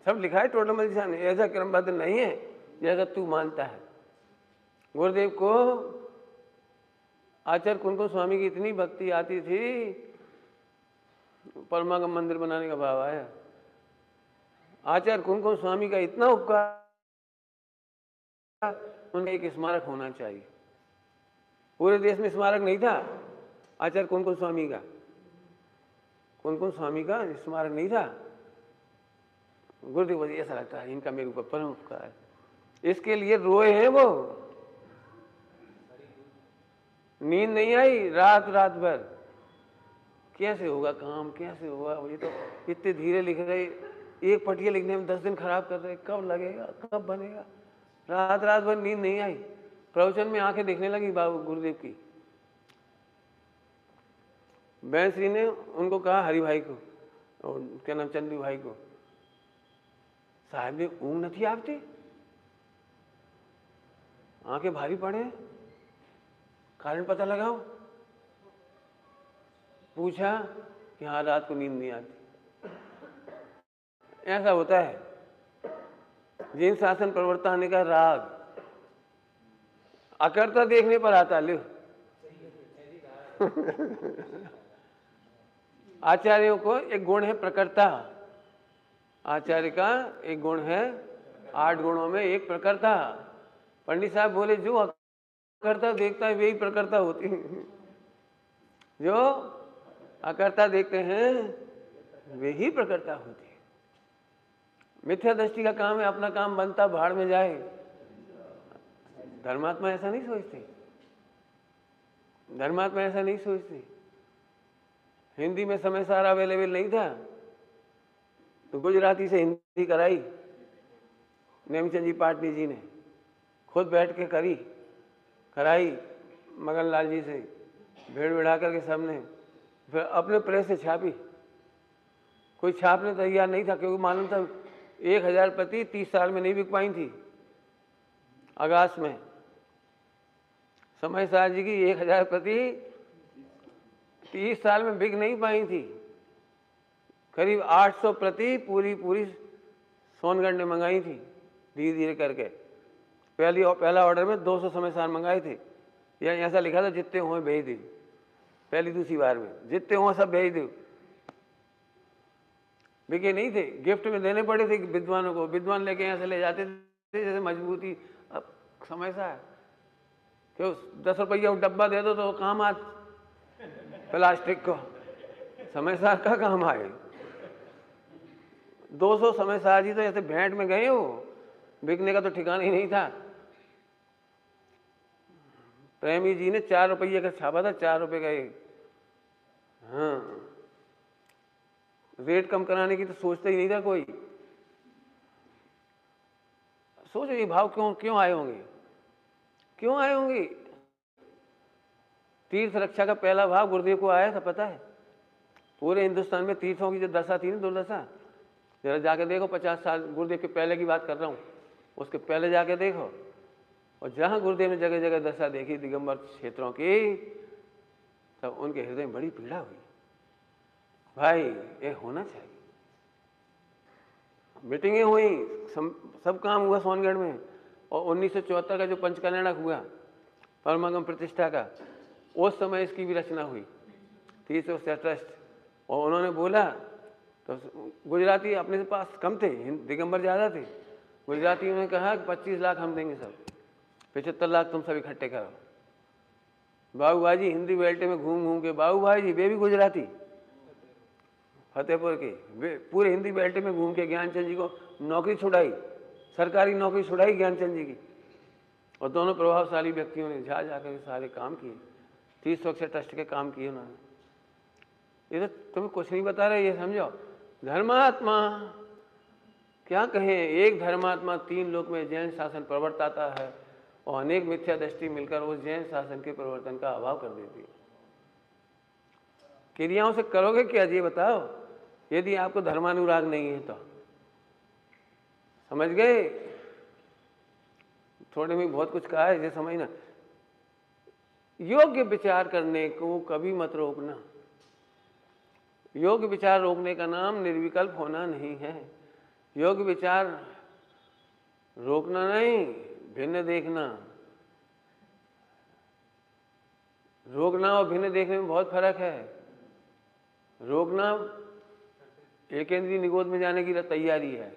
सब लिखा है टोटल दिशा ने, ऐसा क्रमबद्ध नहीं है जैसा तू मानता है। गुरुदेव को आचार्य कुंकुम स्वामी की इतनी भक्ति आती थी, परमागम मंदिर बनाने का भाव आया। आचार्य कुंकुम स्वामी का इतना उपकार, उनका एक स्मारक होना चाहिए। पूरे देश में स्मारक नहीं था आचार्य कुंकुम स्वामी का, कुंकुम स्वामी का स्मारक नहीं था। गुरुदेव ऐसा लगता है इनका मेरे ऊपर परम उपकार है। इसके लिए रोए हैं वो, नींद नहीं आई रात रात भर, कैसे होगा काम, कैसे होगा। ये तो इतने धीरे लिख रहे, एक पटिया लिखने में 10 दिन खराब कर रहे, कब लगेगा, कब बनेगा। रात रात भर नींद नहीं आई, प्रवचन में आंखें देखने लगी बाबू गुरुदेव की। बैन श्री ने उनको कहा, हरि भाई को, और क्या नाम, चंदू भाई को, साहब ने ऊँग नहीं आपती, आंखें भारी पड़े, कारण पता लगाओ। पूछा कि हाँ रात को नींद नहीं आती। ऐसा होता है जिन शासन प्रवर्तन का राग अकर्ता देखने पर आता। लो आचार्यों को एक गुण है प्रकर्ता, आचार्य का एक गुण है, 8 गुणों में एक प्रकर्ता। पंडित साहब बोले जो अकर्ता देखता है वही प्रकर्ता होती है, जो अकर्ता देखते हैं वही प्रकर्ता होती है। मिथ्या दृष्टि का काम है, अपना काम बनता भाड़ में जाए। धर्मात्मा ऐसा नहीं सोचते, धर्मात्मा ऐसा नहीं सोचते। हिंदी में समय सारा अवेलेबल नहीं था तो गुजराती से हिंदी कराई, नेमचंद जी पाटनी जी ने खुद बैठ के कराई मगन लाल जी से, भेड़ बिढ़ा करके सबने, फिर अपने प्रेस से छापी। कोई छापने तैयार नहीं था क्योंकि मालूम था 1000 प्रति 30 साल में नहीं बिक पाई थी। अगस्त में समय साहब जी की 1000 प्रति 30 साल में बिक नहीं पाई थी। करीब 800 प्रति पूरी सोनगढ़ ने मंगाई थी, धीरे धीरे करके। पहला ऑर्डर में 200 समय सार मंगाए थे। या ऐसा लिखा था जितने हुए भेज दे, पहली दूसरी बार में जितने हुए सब भेज दो। बिके नहीं थे, गिफ्ट में देने पड़े थे विद्वानों को, विद्वान लेके यहाँ से ले जाते थे जैसे मजबूती। अब समय सा है क्यों 10 रुपया डब्बा दे दो तो काम आ, प्लास्टिक को समय सार का काम आए। 200 समय सार जी तो ऐसे भेंट में गए हो, बिकने का तो ठिकाना ही नहीं था। प्रेमी जी ने 4 रुपये का छापा था, 4 रुपये का एक। हाँ, रेट कम कराने की तो सोचता ही नहीं था कोई। सोचो ये भाव क्यों आए होंगे, क्यों आए होंगे। तीर्थ रक्षा का पहला भाव गुरुदेव को आया था, पता है। पूरे हिंदुस्तान में तीर्थों की जो दशा थी ना, दुर्दशा, जरा जाके देखो। 50 साल गुरुदेव के पहले की बात कर रहा हूँ, उसके पहले जाके देखो। और जहाँ गुरुदेव ने जगह जगह दशा देखी दिगंबर क्षेत्रों की, तब उनके हृदय में बड़ी पीड़ा हुई। भाई ये होना चाहिए। मीटिंगें हुई, सब काम हुआ सोनगढ़ में। और 1974 का जो पंचकल्याणक हुआ परमागम प्रतिष्ठा का, उस समय इसकी भी रचना हुई, तीर्थ ट्रस्ट। और उन्होंने बोला तो गुजराती अपने पास कम थे, दिगंबर ज़्यादा थे। गुजरातियों ने कहा कि 25 लाख हम देंगे, सब 75 लाख तुम सब इकट्ठे करो। बाबू भाई जी हिंदी बेल्ट में घूम के, बाबू भाई जी वे भी गुजराती, फतेहपुर के, पूरे हिंदी बेल्ट में घूम के ज्ञानचंद जी को नौकरी छुड़ाई, सरकारी नौकरी छुड़ाई ज्ञानचंद जी की। और दोनों प्रभावशाली व्यक्तियों ने जा कर सारे काम किए, तीर्थ सुरक्षा ट्रस्ट के काम किए उन्होंने। ये तो तुम्हें कुछ नहीं बता रहे, ये समझो। धर्मात्मा क्या कहें, एक धर्मात्मा 3 लोक में जैन शासन प्रवर्ताता है और अनेक मिथ्या दृष्टि मिलकर उस जैन शासन के प्रवर्तन का अभाव कर देती है। क्रियाओं से करोगे क्या ये बताओ, यदि आपको धर्मानुराग नहीं है तो। समझ गए? थोड़े में बहुत कुछ कहा है, ये समझना। योग्य विचार करने को कभी मत रोकना। योग्य विचार रोकने का नाम निर्विकल्प होना नहीं है। योग्य विचार रोकना नहीं, भिन्न देखना। रोकना और भिन्न देखने में बहुत फर्क है। रोकना एकेंद्रीय निगोद में जाने की तैयारी है।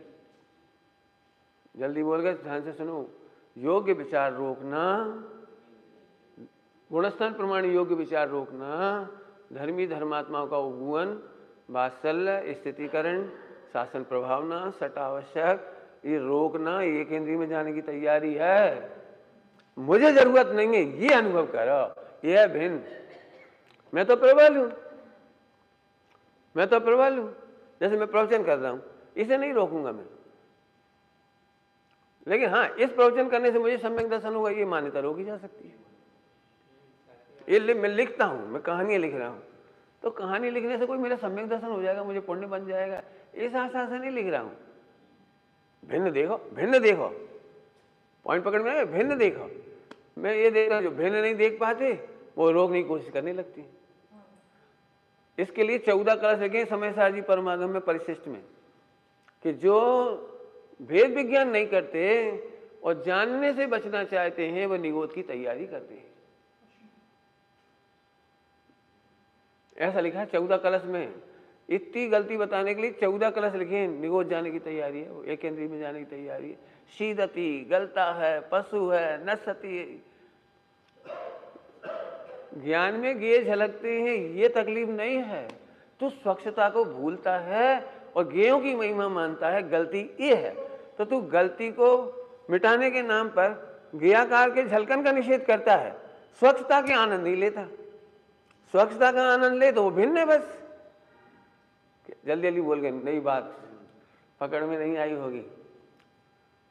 जल्दी बोल गए, ध्यान से सुनो। योग्य विचार रोकना, गुणस्थान प्रमाण योग्य विचार रोकना, धर्मी धर्मात्माओं का उगुवन, वात्सल्य, स्थितिकरण, शासन प्रभावना, सटावश्यक, ये रोकना एक इंद्रिय में जाने की तैयारी है। मुझे जरूरत नहीं है, ये अनुभव करो। ये है भिन्न। मैं तो प्रबल हूं, मैं तो प्रबल हूं। जैसे मैं प्रवचन कर रहा हूं, इसे नहीं रोकूंगा मैं। लेकिन हाँ, इस प्रवचन करने से मुझे सम्यक दर्शन होगा, ये मान्यता रोकी जा सकती है। ये मैं लिखता हूं, मैं कहानियां लिख रहा हूं, तो कहानी लिखने से कोई मेरा सम्यक दर्शन हो जाएगा, मुझे पुण्य बन जाएगा, इस आशा से नहीं लिख रहा हूं। भिन्न देखो, भिन्न देखो, पॉइंट पकड़ में आए, भिन्न देखो। मैं ये देख रहा हूं, जो भिन्न नहीं देख पाते वो रोकने की कोशिश करने लगती है। इसके लिए 14 कलश लिखे समय सार जी परमागम में परिशिष्ट में, कि जो भेद विज्ञान नहीं करते और जानने से बचना चाहते हैं वो निगोद की तैयारी करते हैं। ऐसा लिखा है 14 कलश में। इतनी गलती बताने के लिए 14 कलश लिखे हैं। निगोद जाने की तैयारी है, वो एक इंद्रिय में जाने की तैयारी है। शीदती, गलता है, पशु है, नसती। ज्ञान में गे झलकते हैं, ये तकलीफ नहीं है। तू स्वच्छता को भूलता है और गेयों की महिमा मानता है, गलती ये है। तो तू गलती को मिटाने के नाम पर गेयाकार के झलकन का निषेध करता है, स्वच्छता के आनंद नहीं लेता। स्वच्छता का आनंद ले तो वो भिन्न है। बस जल्दी जल्दी बोल गए, नई बात पकड़ में नहीं आई होगी।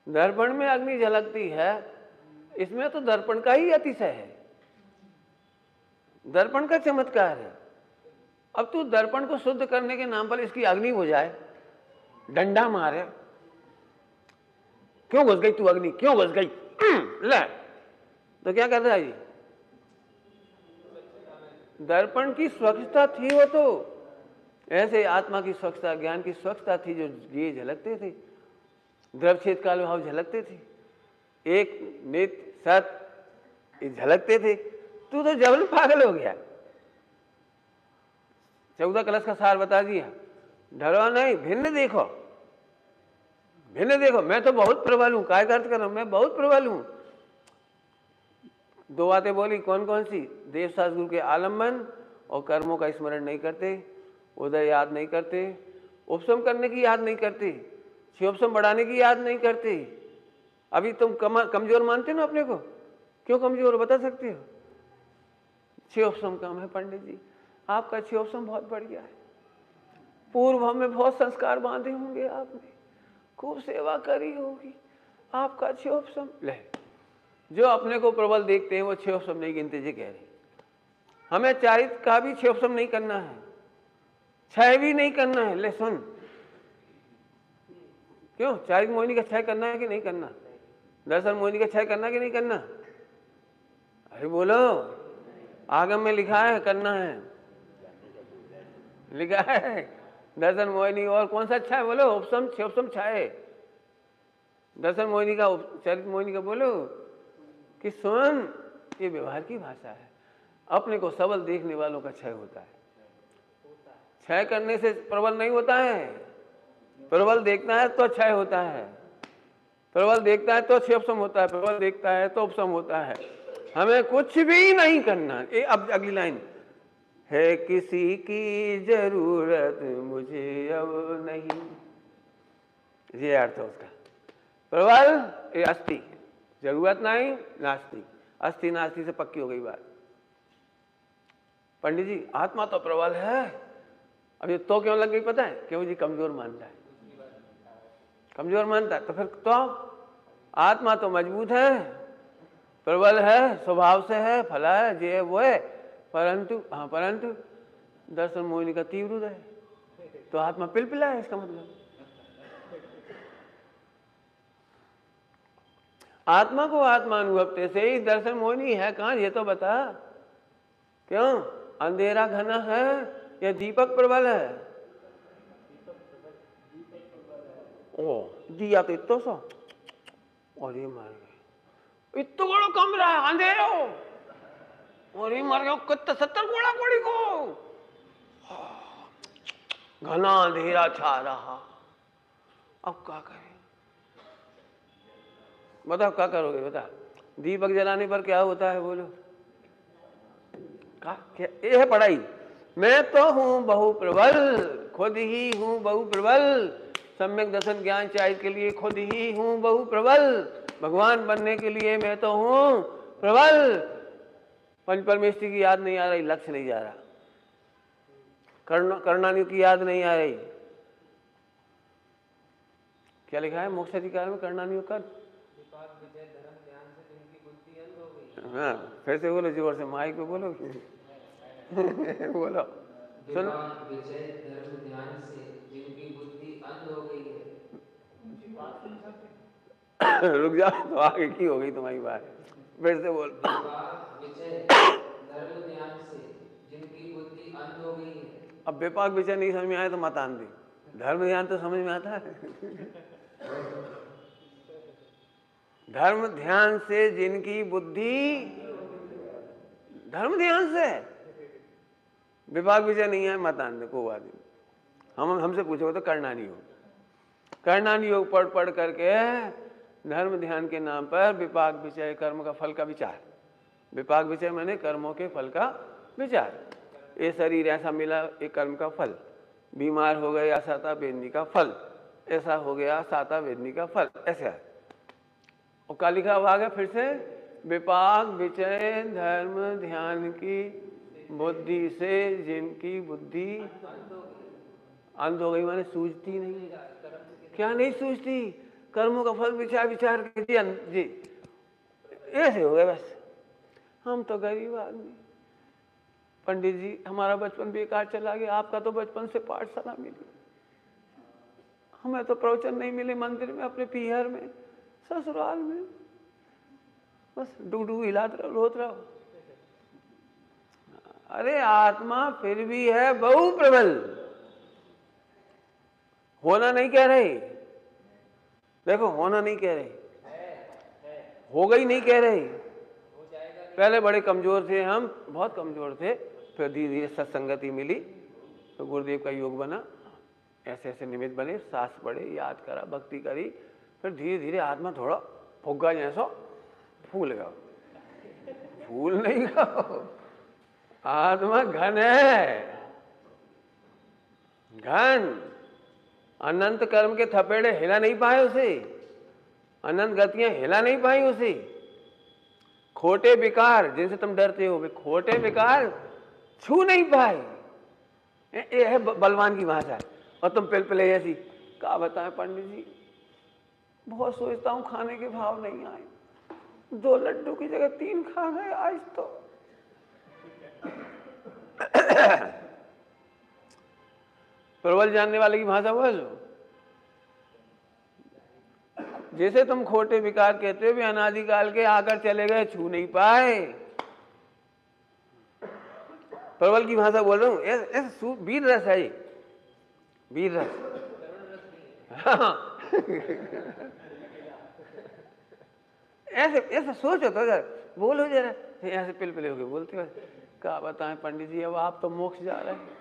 दर्पण में अग्नि झलकती है, इसमें तो दर्पण का ही अतिशय है, दर्पण का चमत्कार है। अब तू दर्पण को शुद्ध करने के नाम पर इसकी अग्नि हो जाए, डंडा मारे, क्यों घुस गई तू अग्नि, क्यों घुस गई, ले, तो क्या कर रहा है जी? दर्पण की स्वच्छता थी वो, तो ऐसे आत्मा की स्वच्छता, ज्ञान की स्वच्छता थी, जो ये झलकते थे, द्रवच्छेद काल भाव झलकते थे, एक नेत सत ये झलकते थे। तू तो जबरन पागल हो गया। 14 कलश का सार बता दिया, डरो नहीं, भिन्न देखो, भिन्न देखो। मैं तो बहुत प्रबल हूं, काय का अर्थ कर रहा हूं, मैं बहुत प्रबल हूं। 2 बातें बोली, कौन कौन सी? देव शास्त्र गुरु के आलम्बन और कर्मों का स्मरण नहीं करते, उदय याद नहीं करते, उपशम करने की याद नहीं करते, शिवोपशम बढ़ाने की याद नहीं करते। अभी तुम कमजोर मानते हो ना अपने को, क्यों कमजोर हो बता सकते हो? शिवोपशम कम है पंडित जी, आपका शिवोपशम बहुत बढ़िया है, पूर्व में बहुत संस्कार बांधे होंगे आपने, खूब सेवा करी होगी, आपका शिवोपशम। ले, जो अपने को प्रबल देखते हैं वो शिवोपशम नहीं गिनते जी, कह रहे हमें चारित्र का भी शिवोपशम नहीं करना है, क्षय भी नहीं करना है। ले सुन, क्यों? चारित्र मोहिनी का क्षय करना है कि नहीं करना? दर्शन मोहिनी का क्षय करना है कि नहीं करना? अरे बोलो, आगम में लिखा है करना है, लिखा है दर्शन मोहिनी। और कौन सा अच्छा है बोलो? उपशम, शिवोपशम, क्षय। दर्शन मोहिनी का, चरित्र मोहिनी का बोलो कि सुन, ये व्यवहार की भाषा है, अपने को सबल देखने वालों का क्षय होता है। क्षय करने से प्रबल नहीं होता है, प्रबल देखता है तो क्षय होता है, प्रबल देखता है तो शिवोपशम होता है, प्रबल देखता है तो उपशम होता है। हमें कुछ भी नहीं करना। अब अगली लाइन है, किसी की जरूरत मुझे अब नहीं, ये अर्थ है उसका। प्रबल ये अस्थि, जरूरत नहीं, नास्तिक। अस्थि नास्ति से पक्की हो गई बात। पंडित जी आत्मा तो प्रबल है, अब ये तो क्यों लग गई पता है? क्यों जी? कमजोर मानता है, कमजोर मानता है। तो फिर तो आत्मा तो मजबूत है, प्रबल है, स्वभाव से है, फला है, ये है, वो है, परंतु हाँ, परंतु दर्शन मोहिनी का तीव्र है, तो आत्मा पिलपिला है, इसका मतलब। आत्मा को आत्मा अनुभवते से ही दर्शन मोहिनी है कहाँ, ये तो बता। क्यों? अंधेरा घना है या दीपक प्रबल है? ओ दिया तो इतो सो, और ये मार गए, इतो बड़ो कमरा है, अंधेरो, और ये मार गया कितना 70 गोला कोड़ी को, घना अंधेरा छा रहा। अब क्या करें? बताओ क्या करोगे? बता, दीपक जलाने पर क्या होता है बोलो? क्या ये है पढ़ाई? मैं तो हूं बहु प्रबल, खुद ही हूं बहु प्रबल, सम्यक दर्शन ज्ञान चाहिए के लिए खुद ही हूं बहु प्रबल, भगवान बनने के लिए मैं तो हूं प्रबल। पंच परमेश्वरी की याद नहीं आ रही, लक्ष्य नहीं जा रहा, करणानियों की याद नहीं आ रही, क्या लिखा है मोक्ष अधिकार में? करना नहीं हो कर। हाँ फिर से बोलो जोर से, माइक पे बोलो। बोलो सुनो। रुक जाओ, तो आगे की हो गई तुम्हारी बात, फिर से बोल। अब विपाक विषय नहीं समझ में आए तो मत आन दी, धर्म ध्यान तो समझ में आता है। धर्म ध्यान से जिनकी बुद्धि, धर्म ध्यान से विभाग विषय नहीं है, मत आने को बात नहीं। हमसे पूछो तो करना नहीं हो, करना नहीं हो पढ़ पढ़ करके धर्म ध्यान के नाम पर विपाक विषय कर्म का फल का विचार। विपाक विषय मैंने कर्मों के फल का विचार। ये शरीर ऐसा मिला, ये कर्म का फल, बीमार हो गए या साता वेदनी का फल, ऐसा हो गया साता वेदनी का फल, ऐसा। और क्या लिखा हुआ आगे फिर से? विपाक विषय धर्म ध्यान की बुद्धि से जिनकी बुद्धि अंध हो गई, माने सूझती नहीं। क्या नहीं सूझती? कर्मों का फल विचार विचार जी ऐसे हो गए बस। हम तो गरीब आदमी, पंडित जी हमारा बचपन बेकार चला गया, आपका तो बचपन से पाठशाला मिली, हमें तो प्रवचन नहीं मिले मंदिर में, अपने पीहर में, ससुराल में, बस डूडू हिलाते रहो, रोत रहो। अरे आत्मा फिर भी है बहु प्रबल, होना नहीं कह रहे, देखो होना नहीं कह रहे, हो गई नहीं कह रहे। पहले बड़े कमजोर थे हम, बहुत कमजोर थे, फिर धीरे धीरे सत्संगति मिली तो गुरुदेव का योग बना, ऐसे ऐसे निमित्त बने, सास पढ़े, याद करा, भक्ति करी, फिर धीरे धीरे आत्मा थोड़ा फुग्गा जैसा फूल गया। फूल नहीं गया, आत्मा घन है, घन। अनंत कर्म के थपेड़े हिला नहीं पाए उसे, अनंत गतियां हिला नहीं पाई उसे। खोटे विकार जिनसे तुम डरते हो, वे खोटे विकार छू नहीं पाए। ये है बलवान की भाषा। और तुम पिलपिले ऐसी, क्या बताएं पंडित जी, बहुत सोचता हूं खाने के भाव नहीं आए, 2 लड्डू की जगह 3 खा गए आज तो। प्रबल जानने वाले की भाषा बोलो। जैसे तुम खोटे विकार कहते हो, वे अनादिकाल के आकर चले गए, छू नहीं पाए। प्रबल की भाषा बोल रहा हूं, ऐसे वीर रस है ये, वीर रस। ऐसे ऐसे सोचो तो जरा, बोलो जरा, ऐसे पिलपिले होके बोलते हो। क्या बताएं पंडित जी, अब आप तो मोक्ष जा रहे हैं,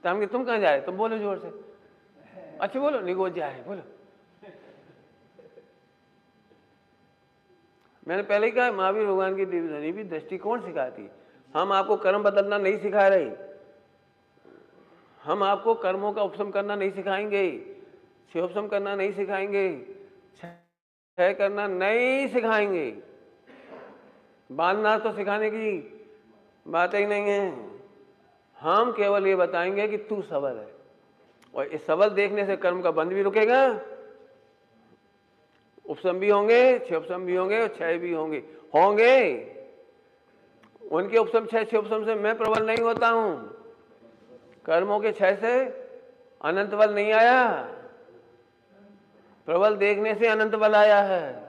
तुम कहाँ जा रहे? तुम बोलो जोर से, अच्छा बोलो, निगोज जा रहे, बोलो। मैंने पहले ही कहा, महावीर भगवान की दिव्य भी दृष्टिकोण सिखाती। हम आपको कर्म बदलना नहीं सिखा रहे, हम आपको कर्मों का उपशम करना नहीं सिखाएंगे, क्षयोपशम करना नहीं सिखाएंगे, क्षय करना नहीं सिखाएंगे। बांधना तो सिखाने की बात ही नहीं है। हम केवल ये बताएंगे कि तू सबल है, और इस सबल देखने से कर्म का बंध भी रुकेगा, उपशम भी होंगे, क्षयोपशम भी होंगे, और क्षय भी होंगे। उनके उपशम क्षय क्षयोपशम से मैं प्रबल नहीं होता हूं, कर्मों के क्षय से अनंत बल नहीं आया, प्रबल देखने से अनंत बल आया है।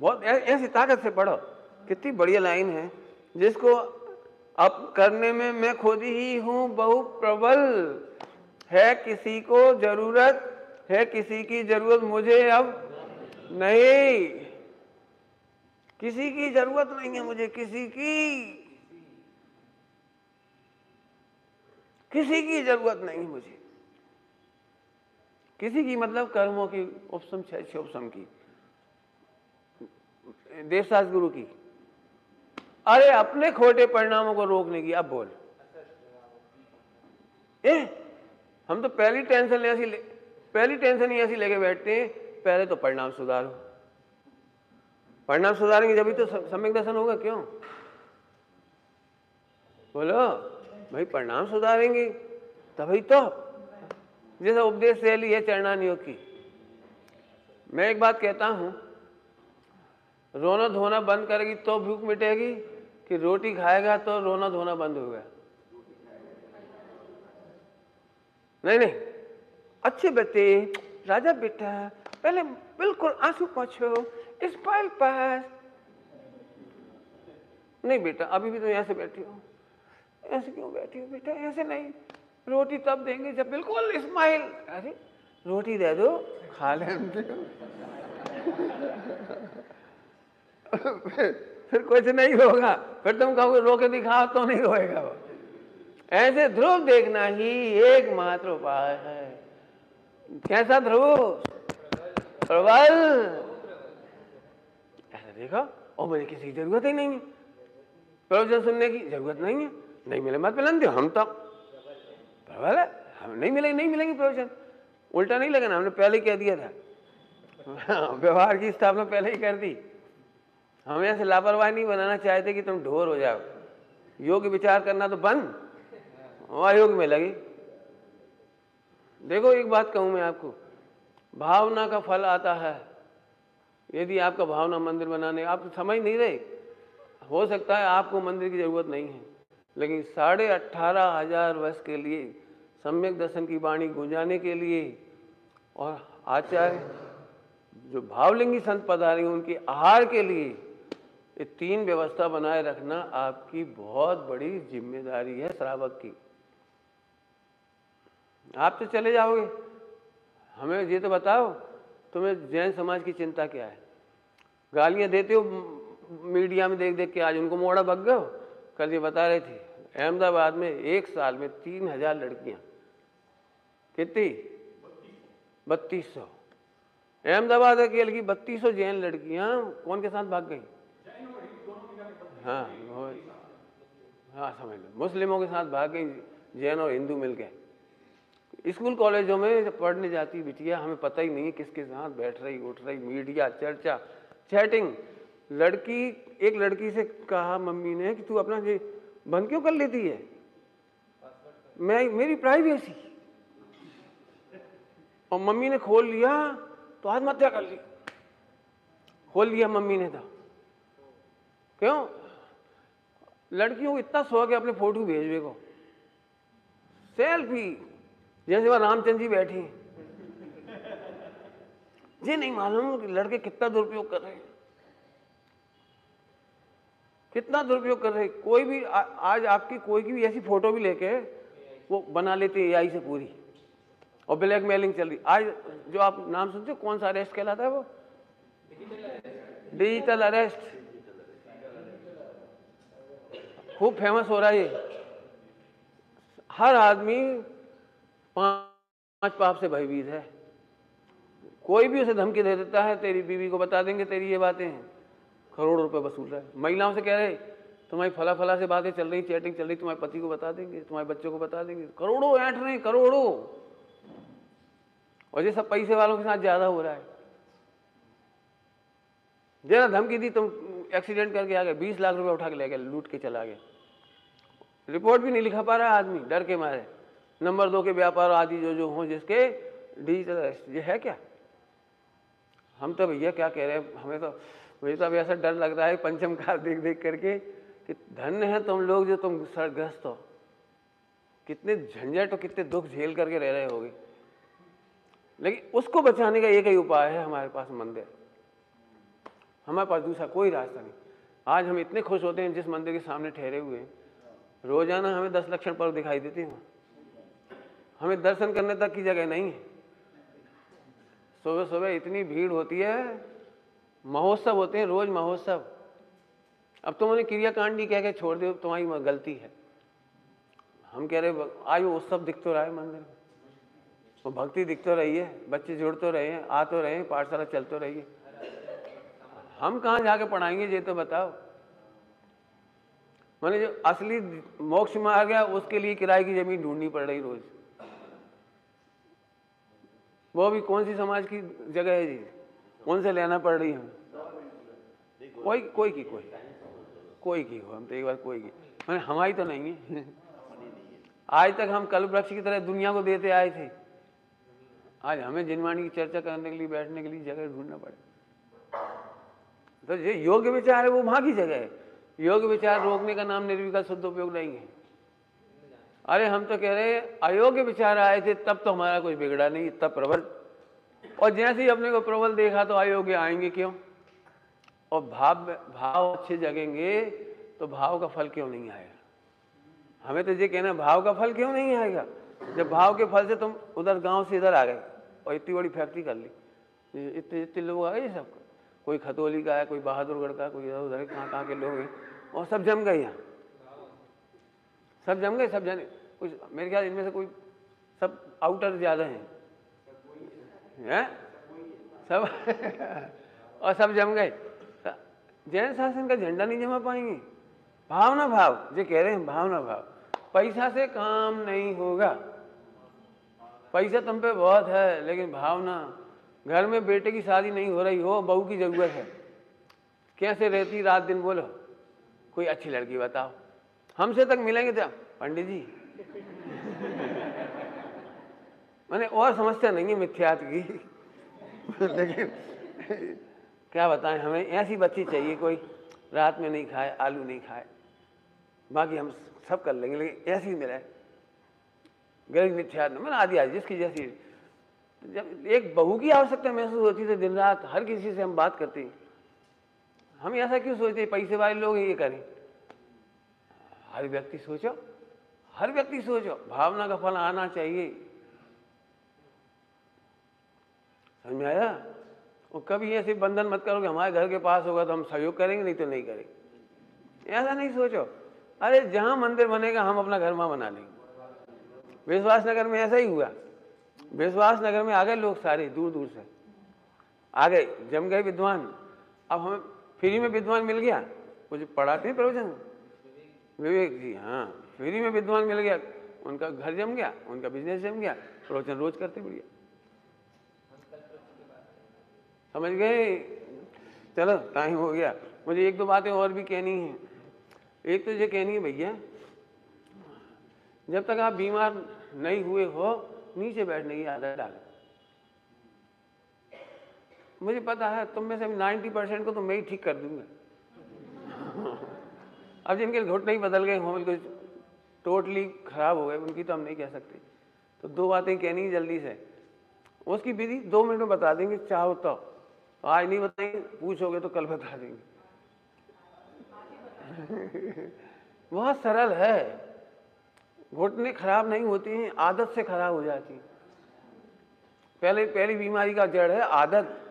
बहुत ऐसी ताकत से पढ़ो, कितनी बढ़िया लाइन है, जिसको अब करने में मैं खुद ही हूं बहु प्रबल, है किसी को जरूरत, है किसी की जरूरत मुझे अब नहीं, किसी की जरूरत नहीं है मुझे, किसी की जरूरत नहीं मुझे, किसी की मतलब कर्मों की उपशम क्षय उपशम की, देवदास गुरु की। अरे अपने खोटे परिणामों को रोकने की। अब बोल, हम तो पहली टेंशन ही ऐसी लेके बैठते हैं, पहले तो परिणाम सुधारो, परिणाम सुधारेंगे जब तो सम्यक दर्शन होगा। क्यों बोलो भाई, परिणाम सुधारेंगे तभी तो। जैसे उपदेश शैली है चरणानियोग की। मैं एक बात कहता हूं, रोना धोना बंद करेगी तो भूख मिटेगी, कि रोटी खाएगा तो रोना धोना बंद होगा? नहीं नहीं, अच्छे बच्चे, राजा बेटा, पहले बिल्कुल आंसू पोंछो, स्माइल पास। नहीं बेटा, अभी भी तो ऐसे बैठी हो। ऐसे क्यों बैठी हो बेटा? ऐसे नहीं, रोटी तब देंगे जब बिल्कुल स्माइल। अरे रोटी दे दो, खा लेंगे। फिर कुछ नहीं होगा, फिर तुम कहोगे रो के दिखाओ तो नहीं रोएगा वो। ऐसे ध्रुव देखना ही एकमात्र उपाय है। कैसा ध्रुव? प्रबल। ऐसे देखो, और मुझे किसी की जरूरत ही नहीं है, प्रवचन सुनने की जरूरत नहीं है, नहीं मिले मत पिलन दो, हम तो प्रबल है, हम नहीं मिलेंगे प्रवचन। उल्टा नहीं लगना, हमने पहले ही कह दिया था। व्यवहार की स्थापना पहले ही कर दी। हमें ऐसे लापरवाही नहीं बनाना चाहते कि तुम ढोर हो जाओ। योग विचार करना तो बंद, अयोग में लगी। देखो एक बात कहूं मैं आपको, भावना का फल आता है। यदि आपका भावना मंदिर बनाने, आप समझ नहीं रहे, हो सकता है आपको मंदिर की जरूरत नहीं है, लेकिन 18,500 वर्ष के लिए सम्यक दर्शन की वाणी गुंजाने के लिए और आचार्य जो भावलिंगी संत पधारे उनके आहार के लिए ये 3 व्यवस्था बनाए रखना आपकी बहुत बड़ी जिम्मेदारी है श्रावक की। आप तो चले जाओगे, हमें ये तो बताओ, तुम्हें जैन समाज की चिंता क्या है? गालियां देते हो मीडिया में देख देख के, आज उनको मोड़ा बग गए। कल ये बता रहे थे अहमदाबाद में एक साल में 3,000 लड़कियां, कितनी? 3200। अहमदाबाद अकेले की 3200 जैन लड़कियां कौन के साथ भाग गई? हाँ हाँ, समझ लो, मुस्लिमों के साथ भाग गई, जैन और हिंदू मिल गए। स्कूल कॉलेजों में पढ़ने जाती बिटिया, हमें पता ही नहीं है किसके साथ बैठ रही उठ रही, मीडिया, चर्चा, चैटिंग। लड़की, एक लड़की से कहा मम्मी ने कि तू अपना ये बंद क्यों कर लेती है? मेरी प्राइवेसी। और मम्मी ने खोल लिया तो आत्महत्या कर ली। खोल लिया मम्मी ने तो। क्यों? लड़कियों को इतना शौक है अपने फोटो भेजने को, सेल्फी, जैसे वह रामचंद्र जी बैठी। ये नहीं मालूम कि लड़के कितना दुरुपयोग कर रहे हैं, कितना दुरुपयोग कर रहे हैं। कोई भी आज आपकी कोई की भी ऐसी फोटो भी लेके वो बना लेते हैं एआई से पूरी, और ब्लैकमेलिंग चल रही। आज जो आप नाम सुनते हो, कौन सा अरेस्ट कहलाता है? वो डिजिटल अरेस्ट, खूब फेमस हो रहा है ये। हर आदमी 5 पाप से भयभीत है। कोई भी उसे धमकी दे देता है, तेरी बीवी को बता देंगे तेरी ये बातें हैं, करोड़ों रुपए वसूल रहा है। महिलाओं से कह रहे तुम्हारी फला फला से बातें चल रही, चैटिंग चल रही, तुम्हारे पति को बता देंगे, तुम्हारे बच्चों को बता देंगे, करोड़ों ऐंठ रहे, करोड़ों। और ये सब पैसे वालों के साथ ज्यादा हो रहा है। जरा धमकी दी, तुम एक्सीडेंट करके आ गए, 20 लाख रुपए उठा के ले गए, लूट के चला गया। रिपोर्ट भी नहीं लिखा पा रहा आदमी, डर के मारे। नंबर 2 के व्यापार आदि जो हों जिसके डिजिटल अरेस्ट, ये है क्या? हम तो भैया क्या कह रहे हैं, हमें तो, मुझे तो अभी ऐसा डर लग रहा है पंचम काल देख देख करके कि धन्य है तुम लोग जो तुम सर्वग्रस्त हो। कितने झंझट और कितने दुख झेल करके रह रहे होगे, लेकिन उसको बचाने का एक ही उपाय है, हमारे पास मंदिर। हमारे पास दूसरा कोई रास्ता नहीं। आज हम इतने खुश होते हैं जिस मंदिर के सामने ठहरे हुए हैं, रोजाना हमें 10 लक्षण पर्व दिखाई देते हैं। हमें दर्शन करने तक की जगह नहीं है। सुबह सुबह इतनी भीड़ होती है, महोत्सव होते हैं रोज महोत्सव। अब तुम उन्हें क्रियाकांडी कह के छोड़ दो, तुम्हारी गलती है। हम कह रहे आज वो उत्सव दिख तो रहा है मंदिर में, वो भक्ति दिख तो रही है, बच्चे जुड़ तो रहे हैं, आ तो रहे हैं, पाठशाला चल तो रही है। हम कहाँ जाके पढ़ाएंगे ये तो बताओ। मैंने जो असली मोक्ष में आ गया उसके लिए किराए की जमीन ढूंढनी पड़ रही रोज। वो भी कौन सी समाज की जगह है जी, उनसे लेना पड़ रही है। कोई की हो, हम तो एक बार कोई की, मैंने हमारी तो नहीं है। आज तक हम कल वृक्ष की तरह दुनिया को देते आए थे, आज हमें जिनवाणी की चर्चा करने के लिए, बैठने के लिए जगह ढूंढना पड़े। तो ये योग्य विचार है, वो वहां की जगह है। योग्य विचार रोकने का नाम निर्विकल्प शुद्ध उपयोग नहीं है। अरे हम तो कह रहे हैं अयोग्य विचार आए थे तब तो हमारा कुछ बिगड़ा नहीं, तब प्रबल, और जैसे ही अपने को प्रबल देखा तो अयोग्य आएंगे क्यों? और भाव अच्छे जगेंगे तो भाव का फल क्यों नहीं आएगा? हमें तो ये कहना, भाव का फल क्यों नहीं आएगा? जब भाव के फल से तुम उधर गांव से इधर आ गए और इतनी बड़ी फैक्ट्री कर ली, इतने इतने लोग आ गए, सब कोई खतौली का है, कोई बहादुरगढ़ का, कोई इधर उधर कहाँ के लोग हैं, और सब जम गए यहाँ, सब जम गए, सब जाने कुछ, मेरे ख्याल इनमें से कोई सब आउटर ज्यादा हैं सब और सब जम गए। जैन शासन का झंडा नहीं जमा पाएंगे। भावना भाव, ये कह रहे हैं भावना भाव। पैसा से काम नहीं होगा, पैसा तुम पे बहुत है, लेकिन भावना, घर में बेटे की शादी नहीं हो रही हो, बहू की जरूरत है, कैसे रहती रात दिन, बोलो कोई अच्छी लड़की बताओ। हमसे तक मिलेंगे तो पंडित जी मैंने और समस्या नहीं है मिथ्यात की लेकिन क्या बताएं, हमें ऐसी बच्ची चाहिए कोई रात में नहीं खाए, आलू नहीं खाए, बाकी हम सब कर लेंगे, लेकिन ऐसी मिले गरीब मिथ्यात न, मैंने आदि जिसकी जैसी। जब एक बहू की आवश्यकता महसूस होती तो दिन रात हर किसी से हम बात करते हैं। हम ऐसा क्यों सोचते हैं पैसे वाले लोग ये करें? हर व्यक्ति सोचो, हर व्यक्ति सोचो, भावना का फल आना चाहिए। समझ में आया? और कभी ऐसे बंधन मत करो कि हमारे घर के पास होगा तो हम सहयोग करेंगे, नहीं तो नहीं करेंगे, ऐसा नहीं सोचो। अरे जहां मंदिर बनेगा हम अपना घर वहां बना लेंगे। विश्वास नगर में ऐसा ही हुआ। विश्वास नगर में आ गए लोग, सारे दूर दूर से आ गए, जम गए विद्वान। अब हमें फ्री में विद्वान मिल गया, कुछ पढ़ाते हैं प्रवचन, विवेक जी, हाँ फ्री में विद्वान मिल गया, उनका घर जम गया, उनका बिजनेस जम गया, प्रवचन रोज करते बढ़िया। समझ गए? चलो टाइम हो गया, मुझे एक दो बातें और भी कहनी है। एक तो ये कहनी है भैया, जब तक आप बीमार नहीं हुए हो नीचे बैठने की आदत डालें। मुझे पता है तुम में से 90% को तो मैं ही ठीक कर दूंगा अब जिनके घुटने ही बदल गए हों, बिल्कुल टोटली खराब हो गए, उनकी तो हम नहीं कह सकते। तो दो बातें कहनी है जल्दी से, उसकी विधि 2 मिनट में बता देंगे, चाहो तो आज नहीं बताएंगे, पूछोगे तो कल बता देंगे बहुत सरल है। घुटने खराब नहीं होते हैं, आदत से खराब हो जाती है। पहली बीमारी का जड़ है आदत।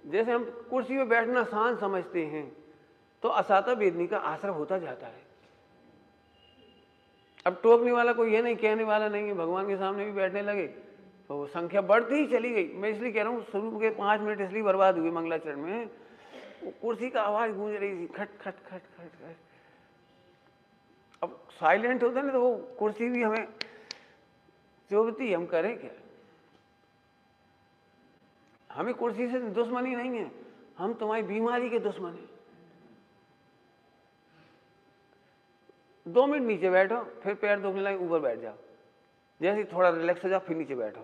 जैसे हम कुर्सी में बैठना आसान समझते हैं तो असाता वेदनी का आश्रय होता जाता है। अब टोकने वाला कोई ये नहीं, कहने वाला नहीं है, भगवान के सामने भी बैठने लगे तो वो संख्या बढ़ती ही चली गई। मैं इसलिए कह रहा हूँ, शुरू के 5 मिनट इसलिए बर्बाद हुए मंगलाचरण में, वो कुर्सी का आवाज गूंज रही थी, खट खट खट खट खट। अब साइलेंट होता ना तो वो कुर्सी भी हमें चुभती, हम करें क्या? हमें कुर्सी से दुश्मनी नहीं है, हम तुम्हारी बीमारी के दुश्मन हैं। 2 मिनट नीचे बैठो, फिर पैर दुखने लगे ऊपर बैठ जाओ, जैसे थोड़ा रिलैक्स हो जाओ फिर नीचे बैठो,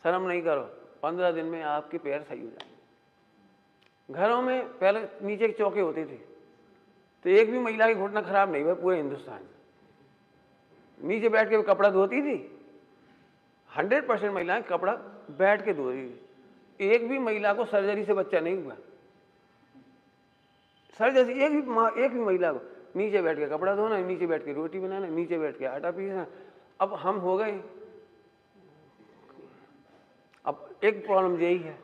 शर्म नहीं करो। 15 दिन में आपके पैर सही हो जाएंगे। घरों में पहले नीचे के चौके होते थे तो एक भी महिला की घुटना खराब नहीं हुआ पूरे हिंदुस्तान में। नीचे बैठ के कपड़ा धोती थी, 100% महिलाएं कपड़ा बैठ के धो रही थी। एक भी महिला को सर्जरी से बच्चा नहीं हुआ, सर्जरी एक भी महिला को। नीचे बैठ के कपड़ा धोना, नीचे बैठ के रोटी बनाना, नीचे बैठ के आटा पीसना। अब हम हो गए, अब एक प्रॉब्लम यही है।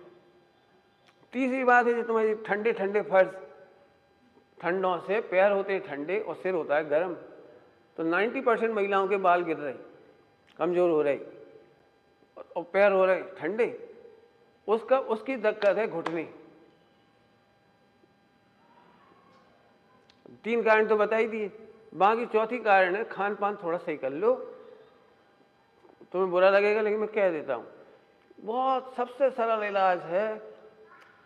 तीसरी बात है, जो तुम्हारी ठंडे ठंडे फर्श, ठंडों से पैर होते हैं ठंडे और सिर होता है गर्म, तो 90% महिलाओं के बाल गिर रहे, कमजोर हो रहे और पैर हो रहे ठंडे। उसकी दिक्कत है घुटने। 3 कारण तो बता ही दिए, बाकी चौथी कारण है खान पान थोड़ा सही कर लो। तुम्हें बुरा लगेगा लेकिन मैं कह देता हूँ, बहुत सबसे सरल इलाज है।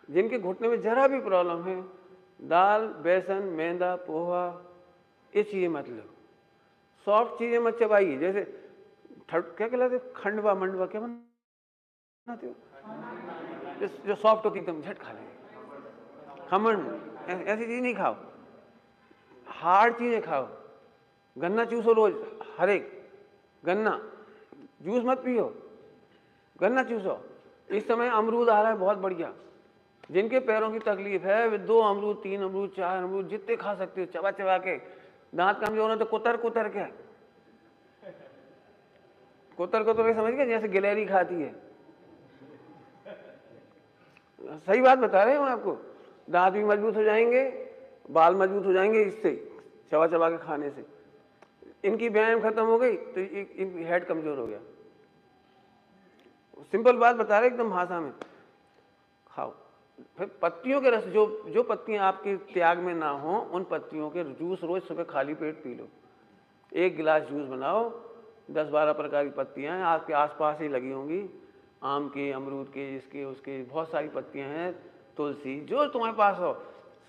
जिनके घुटने में जरा भी प्रॉब्लम है, दाल, बेसन, मैदा, पोहा, ये चीजें मत लो। सॉफ्ट चीजें मत चबाइए, जैसे क्या कहलाते, खंडवा मंडवा क्या बनाते हो जो सॉफ्ट होती एकदम झट खा लेंगे। खमण ऐसी चीज नहीं खाओ, हार्ड चीजें खाओ। गन्ना चूसो रोज, हर एक गन्ना जूस मत पियो, गन्ना चूसो। इस समय अमरूद आ रहा है बहुत बढ़िया। जिनके पैरों की तकलीफ है वे 2 अमरूद 3 अमरूद 4 अमरूद जितने खा सकते हो चबा चबा के। दांत कमजोर है तो कुतर कुतर के, कुतर कुतर के समझ गए, जैसे गिलहरी खाती है। सही बात बता रहे हूँ आपको। दांत भी मजबूत हो जाएंगे, बाल मजबूत हो जाएंगे इससे, चबा चबा के खाने से। इनकी व्यायाम खत्म हो गई तो इनकी हेड कमजोर हो गया। सिंपल बात बता रहे एकदम भाषा में। खाओ। फिर पत्तियों के रस, जो पत्तियां आपके त्याग में ना हो, उन पत्तियों के जूस रोज सुबह खाली पेट पी लो। 1 गिलास जूस बनाओ। 10-12 प्रकार की पत्तियां हैं आपके आसपास ही लगी होंगी, आम के, अमरूद के, इसके उसके बहुत सारी पत्तियां हैं, तुलसी, जो तुम्हारे पास हो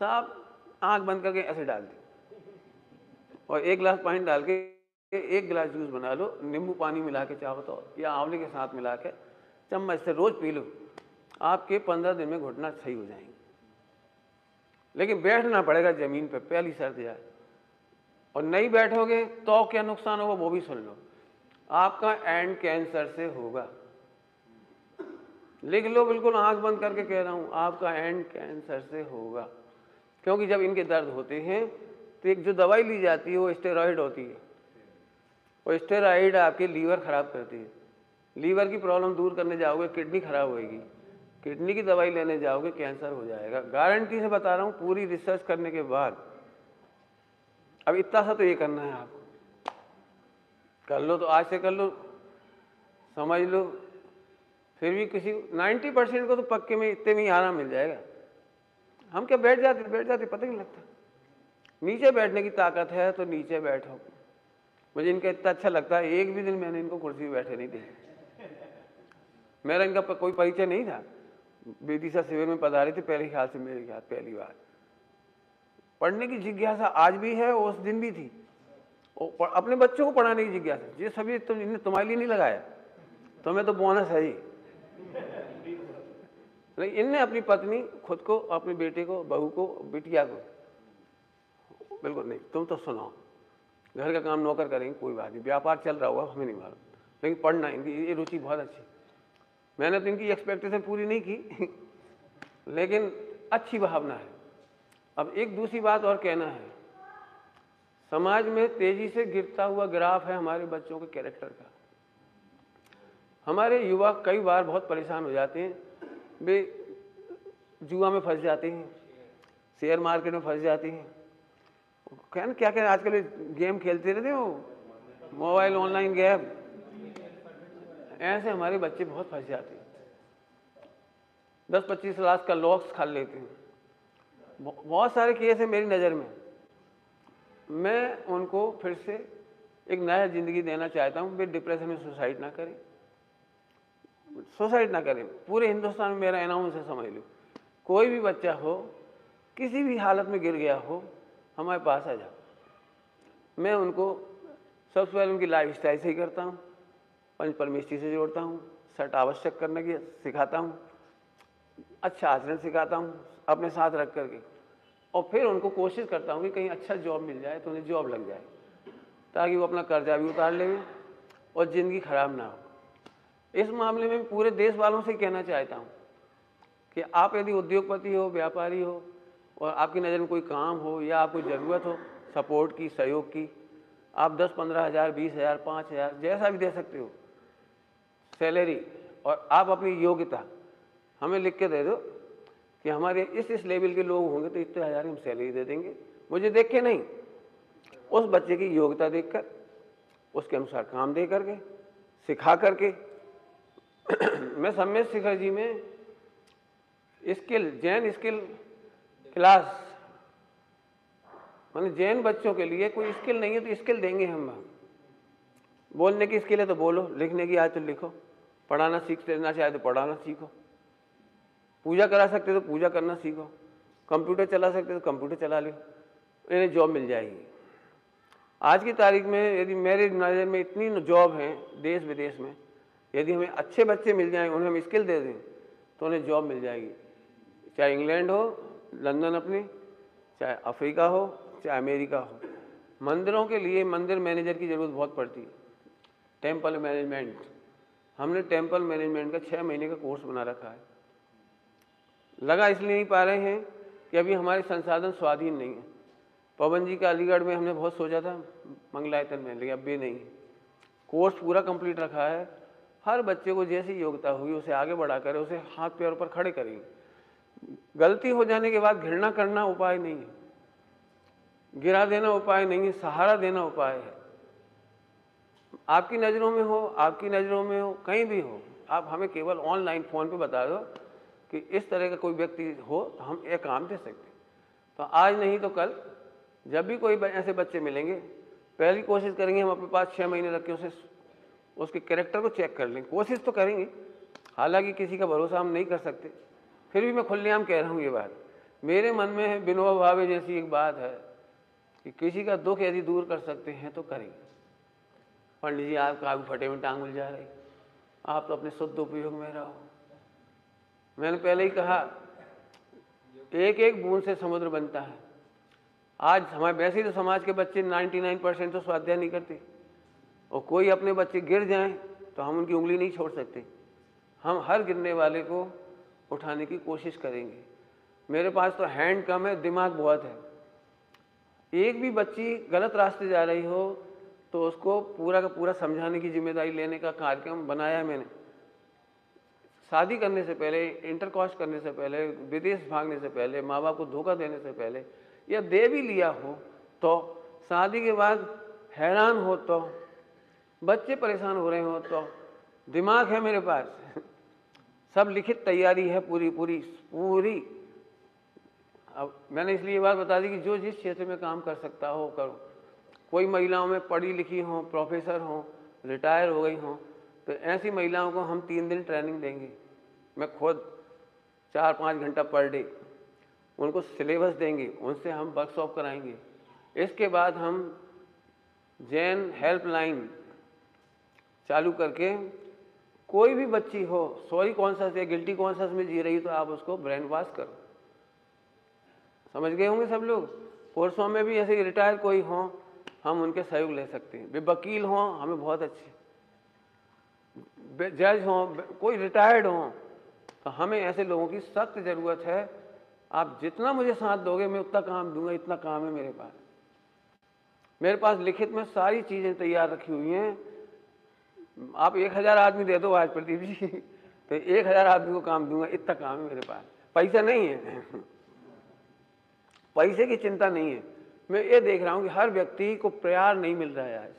सब आंख बंद करके ऐसे डाल दो और 1 गिलास पानी डाल के 1 गिलास जूस बना लो। नींबू पानी मिला के चाहो तो, या आंवले के साथ मिला के चम्मच से रोज पी लो। आपके 15 दिन में घुटना सही हो जाएंगे। लेकिन बैठना पड़ेगा जमीन पे, पहली शर्त यह। और नहीं बैठोगे तो क्या नुकसान होगा वो भी सुन लो। आपका एंड कैंसर से होगा। लिख लो, बिल्कुल आंख बंद करके कह रहा हूं, आपका एंड कैंसर से होगा। क्योंकि जब इनके दर्द होते हैं तो एक जो दवाई ली जाती है वो स्टेरॉइड होती है। वो स्टेरॉइड आपके लीवर खराब करती है। लीवर की प्रॉब्लम दूर करने जाओगे किडनी खराब होएगी, किडनी की दवाई लेने जाओगे कैंसर हो जाएगा। गारंटी से बता रहा हूं, पूरी रिसर्च करने के बाद। अब इतना सा तो ये करना है आपको, कर लो तो आज से कर लो, समझ लो। फिर भी किसी 90% को तो पक्के में इतने में ही आराम मिल जाएगा। हम क्या बैठ जाते पता नहीं लगता। नीचे बैठने की ताकत है तो नीचे बैठो। मुझे इनका इतना अच्छा लगता है, एक भी दिन मैंने इनको कुर्सी पे बैठे नहीं देखा। मेरा इनका कोई परिचय नहीं था। विदिशा शिविर में पधारे थे पहले ख्याल से, मेरे ख्याल पहली बार। पढ़ने की जिज्ञासा आज भी है, उस दिन भी थी। अपने बच्चों को पढ़ाने की जिज्ञासा, ये सभी इन्हें तुम्हारे लिए नहीं लगाया, तुम्हें तो बोनस है ही। लेकिन इनने अपनी पत्नी, खुद को, अपने बेटे को, बहू को, बिटिया को, बिल्कुल नहीं, तुम तो सुनो, घर का काम नौकर करेंगे कोई बात नहीं, व्यापार चल रहा होगा हमें नहीं मालूम, लेकिन पढ़ना, इनकी ये रुचि बहुत अच्छी। मैंने तो इनकी एक्सपेक्टेशन पूरी नहीं की लेकिन अच्छी भावना है। अब एक दूसरी बात और कहना है, समाज में तेजी से गिरता हुआ ग्राफ है हमारे बच्चों के कैरेक्टर का। हमारे युवा कई बार बहुत परेशान हो जाते हैं, वे जुआ में फंस जाते हैं, शेयर मार्केट में फंस जाते हैं, क्या क्या आजकल गेम खेलते रहते हो, मोबाइल ऑनलाइन गेम, ऐसे हमारे बच्चे बहुत फंस जाते हैं। 10-25 लाख का लॉस खा लेते हैं। बहुत सारे केस है मेरी नज़र में। मैं उनको फिर से एक नया ज़िंदगी देना चाहता हूँ। वे डिप्रेशन में सुसाइड ना करें, सुसाइड ना करें। पूरे हिंदुस्तान में मेरा अनाउंस है, समझ लो। कोई भी बच्चा हो, किसी भी हालत में गिर गया हो, हमारे पास आ जाओ। मैं उनको सबसे पहले उनकी लाइफ स्टाइल से ही करता हूँ, पंच परमेष्टि से जोड़ता हूँ, छठ आवश्यक करने की सिखाता हूँ, अच्छा आचरण सिखाता हूँ अपने साथ रख करके, और फिर उनको कोशिश करता हूँ कि कहीं अच्छा जॉब मिल जाए तो उन्हें जॉब लग जाए, ताकि वो अपना कर्जा भी उतार लें और ज़िंदगी खराब ना हो। इस मामले में पूरे देश वालों से कहना चाहता हूँ कि आप यदि उद्योगपति हो, व्यापारी हो, और आपकी नज़र में कोई काम हो या आपको ज़रूरत हो सपोर्ट की, सहयोग की, आप 10-15 हज़ार, 20 हज़ार, 5 हज़ार जैसा भी दे सकते हो सैलरी, और आप अपनी योग्यता हमें लिख के दे दो कि हमारे इस लेवल के लोग होंगे तो इतने हज़ार हम सैलरी दे देंगे। मुझे देख के नहीं, उस बच्चे की योग्यता देखकर, उसके अनुसार काम दे करके, सिखा करके। मैं सम्मेश शिखर जी में स्किल, जैन स्किल क्लास, माने जैन बच्चों के लिए कोई स्किल नहीं है तो स्किल देंगे हम। बोलने की स्किल है तो बोलो, लिखने की आए तो लिखो, पढ़ाना सीखना चाहे तो पढ़ाना सीखो, पूजा करा सकते तो पूजा करना सीखो, कंप्यूटर चला सकते तो कंप्यूटर चला लो, इन्हें जॉब मिल जाएगी। आज की तारीख में यदि मेरे नज़र में इतनी जॉब हैं देश विदेश में, यदि हमें अच्छे बच्चे मिल जाएं, उन्हें हम स्किल दे दें तो उन्हें जॉब मिल जाएगी, चाहे इंग्लैंड हो, लंदन अपनी, चाहे अफ्रीका हो, चाहे अमेरिका हो। मंदिरों के लिए मंदिर मैनेजर की ज़रूरत बहुत पड़ती है, टेम्पल मैनेजमेंट। हमने टेम्पल मैनेजमेंट का 6 महीने का कोर्स बना रखा है। लगा इसलिए नहीं पा रहे हैं कि अभी हमारे संसाधन स्वाधीन नहीं है। पवन जी का अलीगढ़ में हमने बहुत सोचा था, मंगलायतन में, लेकिन अब भी नहीं। कोर्स पूरा कंप्लीट रखा है। हर बच्चे को जैसी योग्यता हुई उसे आगे बढ़ा कर उसे हाथ पैरों पर खड़े करेंगे। गलती हो जाने के बाद घृणा करना उपाय नहीं है, गिरा देना उपाय नहीं है, सहारा देना उपाय है। आपकी नज़रों में हो, आपकी नज़रों में हो, कहीं भी हो, आप हमें केवल ऑनलाइन फ़ोन पे बता दो कि इस तरह का कोई व्यक्ति हो तो हम एक काम दे सकते हैं। तो आज नहीं तो कल जब भी कोई ऐसे बच्चे मिलेंगे, पहली कोशिश करेंगे हम अपने पास 6 महीने रख के उसे उसके कैरेक्टर को चेक कर लें, कोशिश तो करेंगे। हालांकि किसी का भरोसा हम नहीं कर सकते, फिर भी मैं खुलेआम कह रहा हूँ ये बात। मेरे मन में है, विनोबा भावे जैसी एक बात है कि किसी का दुख यदि दूर कर सकते हैं तो करेंगे। पंडित जी, आप कागज फटे में टांग उलझा रहे, आप तो अपने शुद्ध उपयोग में रहो। मैंने पहले ही कहा, एक एक बूंद से समुद्र बनता है। आज हमारे वैसे ही तो समाज के बच्चे 99% तो स्वाध्याय नहीं करते, और कोई अपने बच्चे गिर जाएं तो हम उनकी उंगली नहीं छोड़ सकते। हम हर गिरने वाले को उठाने की कोशिश करेंगे। मेरे पास तो हैंड कम है, दिमाग बहुत है। एक भी बच्ची गलत रास्ते जा रही हो तो उसको पूरा का पूरा समझाने की जिम्मेदारी लेने का कार्यक्रम बनाया है मैंने। शादी करने से पहले, इंटरकॉस्ट करने से पहले, विदेश भागने से पहले, माँ बाप को धोखा देने से पहले, या दे भी लिया हो तो शादी के बाद हैरान हो तो, बच्चे परेशान हो रहे हो तो, दिमाग है मेरे पास, सब लिखित तैयारी है पूरी पूरी पूरी। अब मैंने इसलिए ये बात बता दी कि जो जिस क्षेत्र में काम कर सकता हो करो। कोई महिलाओं में पढ़ी लिखी हों, प्रोफेसर हों, रिटायर हो गई हों, तो ऐसी महिलाओं को हम 3 दिन ट्रेनिंग देंगे। मैं खुद 4-5 घंटा पर डे उनको सिलेबस देंगे, उनसे हम वर्कशॉप कराएंगे। इसके बाद हम जैन हेल्पलाइन चालू करके कोई भी बच्ची हो सॉरी कॉन्शियस या गिल्टी कॉन्शियस में जी रही तो आप उसको ब्रेन वॉश करो। समझ गए होंगे सब लोग। पुरुषों में भी ऐसे रिटायर कोई हो, हम उनके सहयोग ले सकते हैं। वे वकील हों, हमें बहुत अच्छे, जज हों, कोई रिटायर्ड हों, तो हमें ऐसे लोगों की सख्त ज़रूरत है। आप जितना मुझे साथ दोगे मैं उतना काम दूंगा, इतना काम है मेरे पास। मेरे पास लिखित में सारी चीज़ें तैयार रखी हुई हैं। आप 1000 आदमी दे दो आज प्रदीप जी, तो 1000 आदमी को काम दूंगा, इतना काम है मेरे पास। पैसा नहीं है, पैसे की चिंता नहीं है। मैं ये देख रहा हूँ कि हर व्यक्ति को प्यार नहीं मिल रहा है।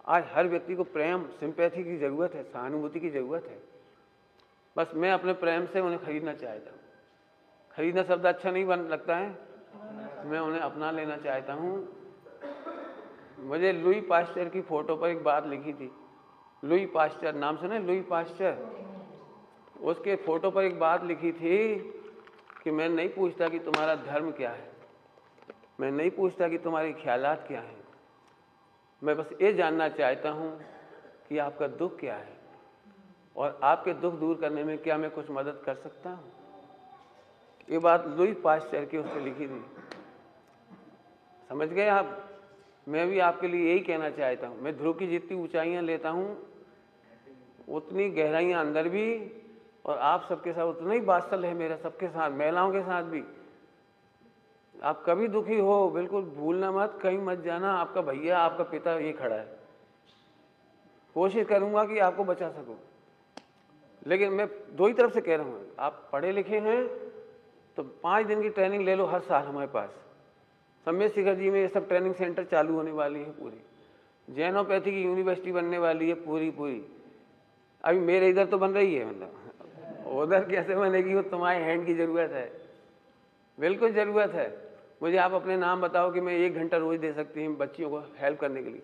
आज हर व्यक्ति को प्रेम, सिंपैथी की ज़रूरत है, सहानुभूति की ज़रूरत है। बस मैं अपने प्रेम से उन्हें खरीदना चाहता हूँ। खरीदना शब्द अच्छा नहीं बन लगता है, मैं उन्हें अपना लेना चाहता हूँ। मुझे लुई पास्चर की फ़ोटो पर एक बात लिखी थी। लुई पास्चर, नाम सुने लुई पास्चर? उसके फ़ोटो पर एक बात लिखी थी कि मैं नहीं पूछता कि तुम्हारा धर्म क्या है, मैं नहीं पूछता कि तुम्हारे ख्यालात क्या हैं, मैं बस ये जानना चाहता हूँ कि आपका दुख क्या है और आपके दुख दूर करने में क्या मैं कुछ मदद कर सकता हूँ। ये बात लुई पास्चर की उसने लिखी थी। समझ गए आप? मैं भी आपके लिए यही कहना चाहता हूँ। मैं ध्रुव की जितनी ऊंचाइयाँ लेता हूँ उतनी गहराइयाँ अंदर भी, और आप सबके साथ उतना ही वात्सल्य है मेरा, सबके साथ, महिलाओं के साथ भी। आप कभी दुखी हो बिल्कुल भूलना मत, कहीं मत जाना, आपका भैया, आपका पिता ये खड़ा है। कोशिश करूँगा कि आपको बचा सकूँ, लेकिन मैं दो ही तरफ से कह रहा हूँ। आप पढ़े लिखे हैं तो 5 दिन की ट्रेनिंग ले लो हर साल हमारे पास। सम्य शिखर जी में ये सब ट्रेनिंग सेंटर चालू होने वाली है पूरी। जैनोपैथी की यूनिवर्सिटी बनने वाली है पूरी पूरी। अभी मेरे इधर तो बन रही है, मतलब उधर कैसे बनेगी वो तुम्हारे हैंड की ज़रूरत है, बिल्कुल ज़रूरत है। मुझे आप अपने नाम बताओ कि मैं 1 घंटा रोज़ दे सकती हूँ बच्चियों को हेल्प करने के लिए,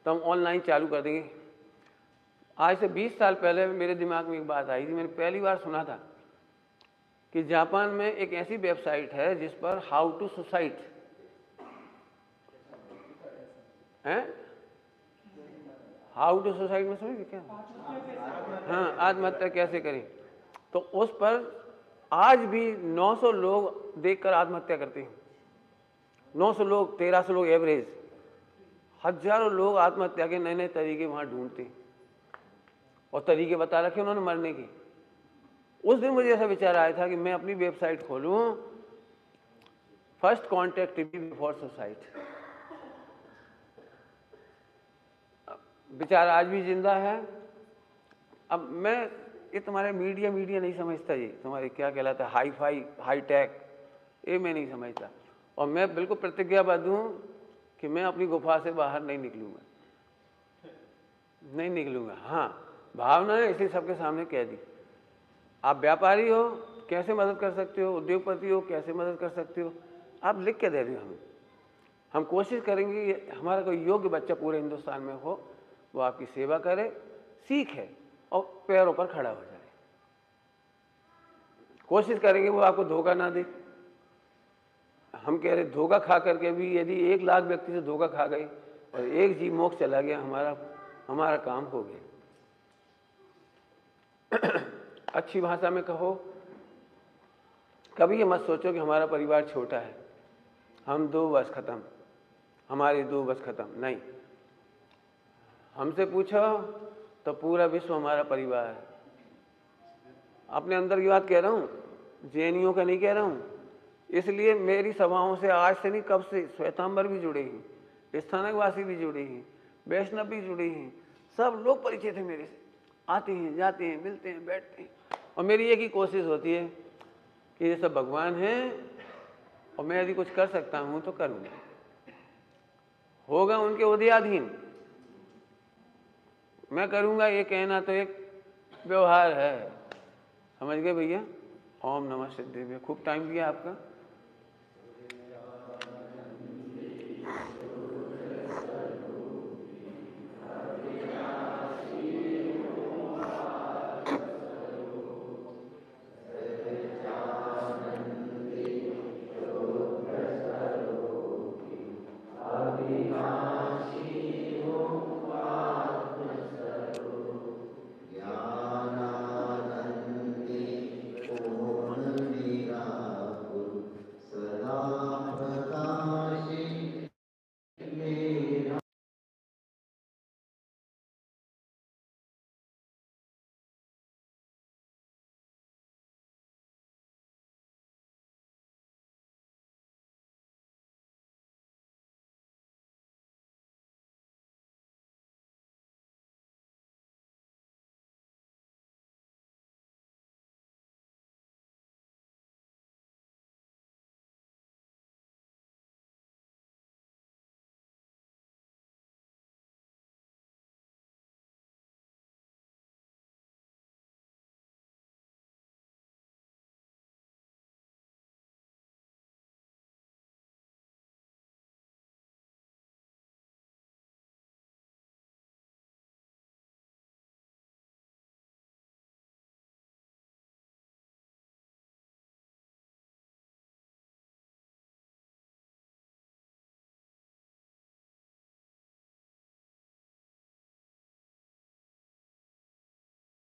तो हम ऑनलाइन चालू कर देंगे। आज से 20 साल पहले मेरे दिमाग में एक बात आई थी, मैंने पहली बार सुना था कि जापान में एक ऐसी वेबसाइट है जिस पर हाउ टू सुसाइड है, हाउ टू सुसाइड में समझ क्या, हाँ, आत्महत्या कैसे करें। तो उस पर आज भी 900 लोग देखकर आत्महत्या करते हैं। 900 लोग, 1300 लोग एवरेज, हजारों लोग आत्महत्या के नए नए तरीके वहां ढूंढते हैं और तरीके बता रखे उन्होंने मरने के। उस दिन मुझे ऐसा विचार आया था कि मैं अपनी वेबसाइट खोलूं, first contact me before suicide. विचार आज भी जिंदा है। अब मैं ये तुम्हारे मीडिया नहीं समझता, ये तुम्हारे क्या कहलाता है हाई फाई हाई टेक, ये मैं नहीं समझता। और मैं बिल्कुल प्रतिज्ञाबद्ध हूँ कि मैं अपनी गुफा से बाहर नहीं निकलूंगा, नहीं निकलूंगा। हाँ, भावना है इसलिए सबके सामने कह दी। आप व्यापारी हो, कैसे मदद कर सकते हो, उद्योगपति हो, कैसे मदद कर सकते हो, आप लिख के दे रहे हो हमें। हम कोशिश करेंगे हमारा कोई योग्य बच्चा पूरे हिंदुस्तान में हो, वो आपकी सेवा करे, सीखे और पैरों पर खड़ा हो जाए। कोशिश करेंगे वो आपको धोखा ना दे। हम कह रहे धोखा खा करके भी यदि 1 लाख व्यक्ति से धोखा खा गए और एक जीव मोक्ष चला गया, हमारा काम हो गया। अच्छी भाषा में कहो, कभी ये मत सोचो कि हमारा परिवार छोटा है, हम 2 बस खत्म, हमारी 2 बस खत्म, नहीं। हमसे पूछो तो पूरा विश्व हमारा परिवार है। अपने अंदर की बात कह रहा हूँ, जैनियों का नहीं कह रहा हूँ। इसलिए मेरी सभाओं से आज से नहीं, कब से श्वेतांबर भी जुड़े हैं, स्थानकवासी भी जुड़े हैं, वैष्णव भी जुड़े हैं, सब लोग परिचित हैं मेरे से, आते हैं, जाते हैं, मिलते हैं, बैठते हैं। और मेरी एक ही कोशिश होती है कि ये सब भगवान हैं और मैं यदि कुछ कर सकता हूँ तो करूँगा, होगा उनके उदयाधीन, मैं करूँगा। ये कहना तो एक व्यवहार है, समझ गए भैया। ओम नमः सिद्धेभ्य। खूब टाइम दिया आपका।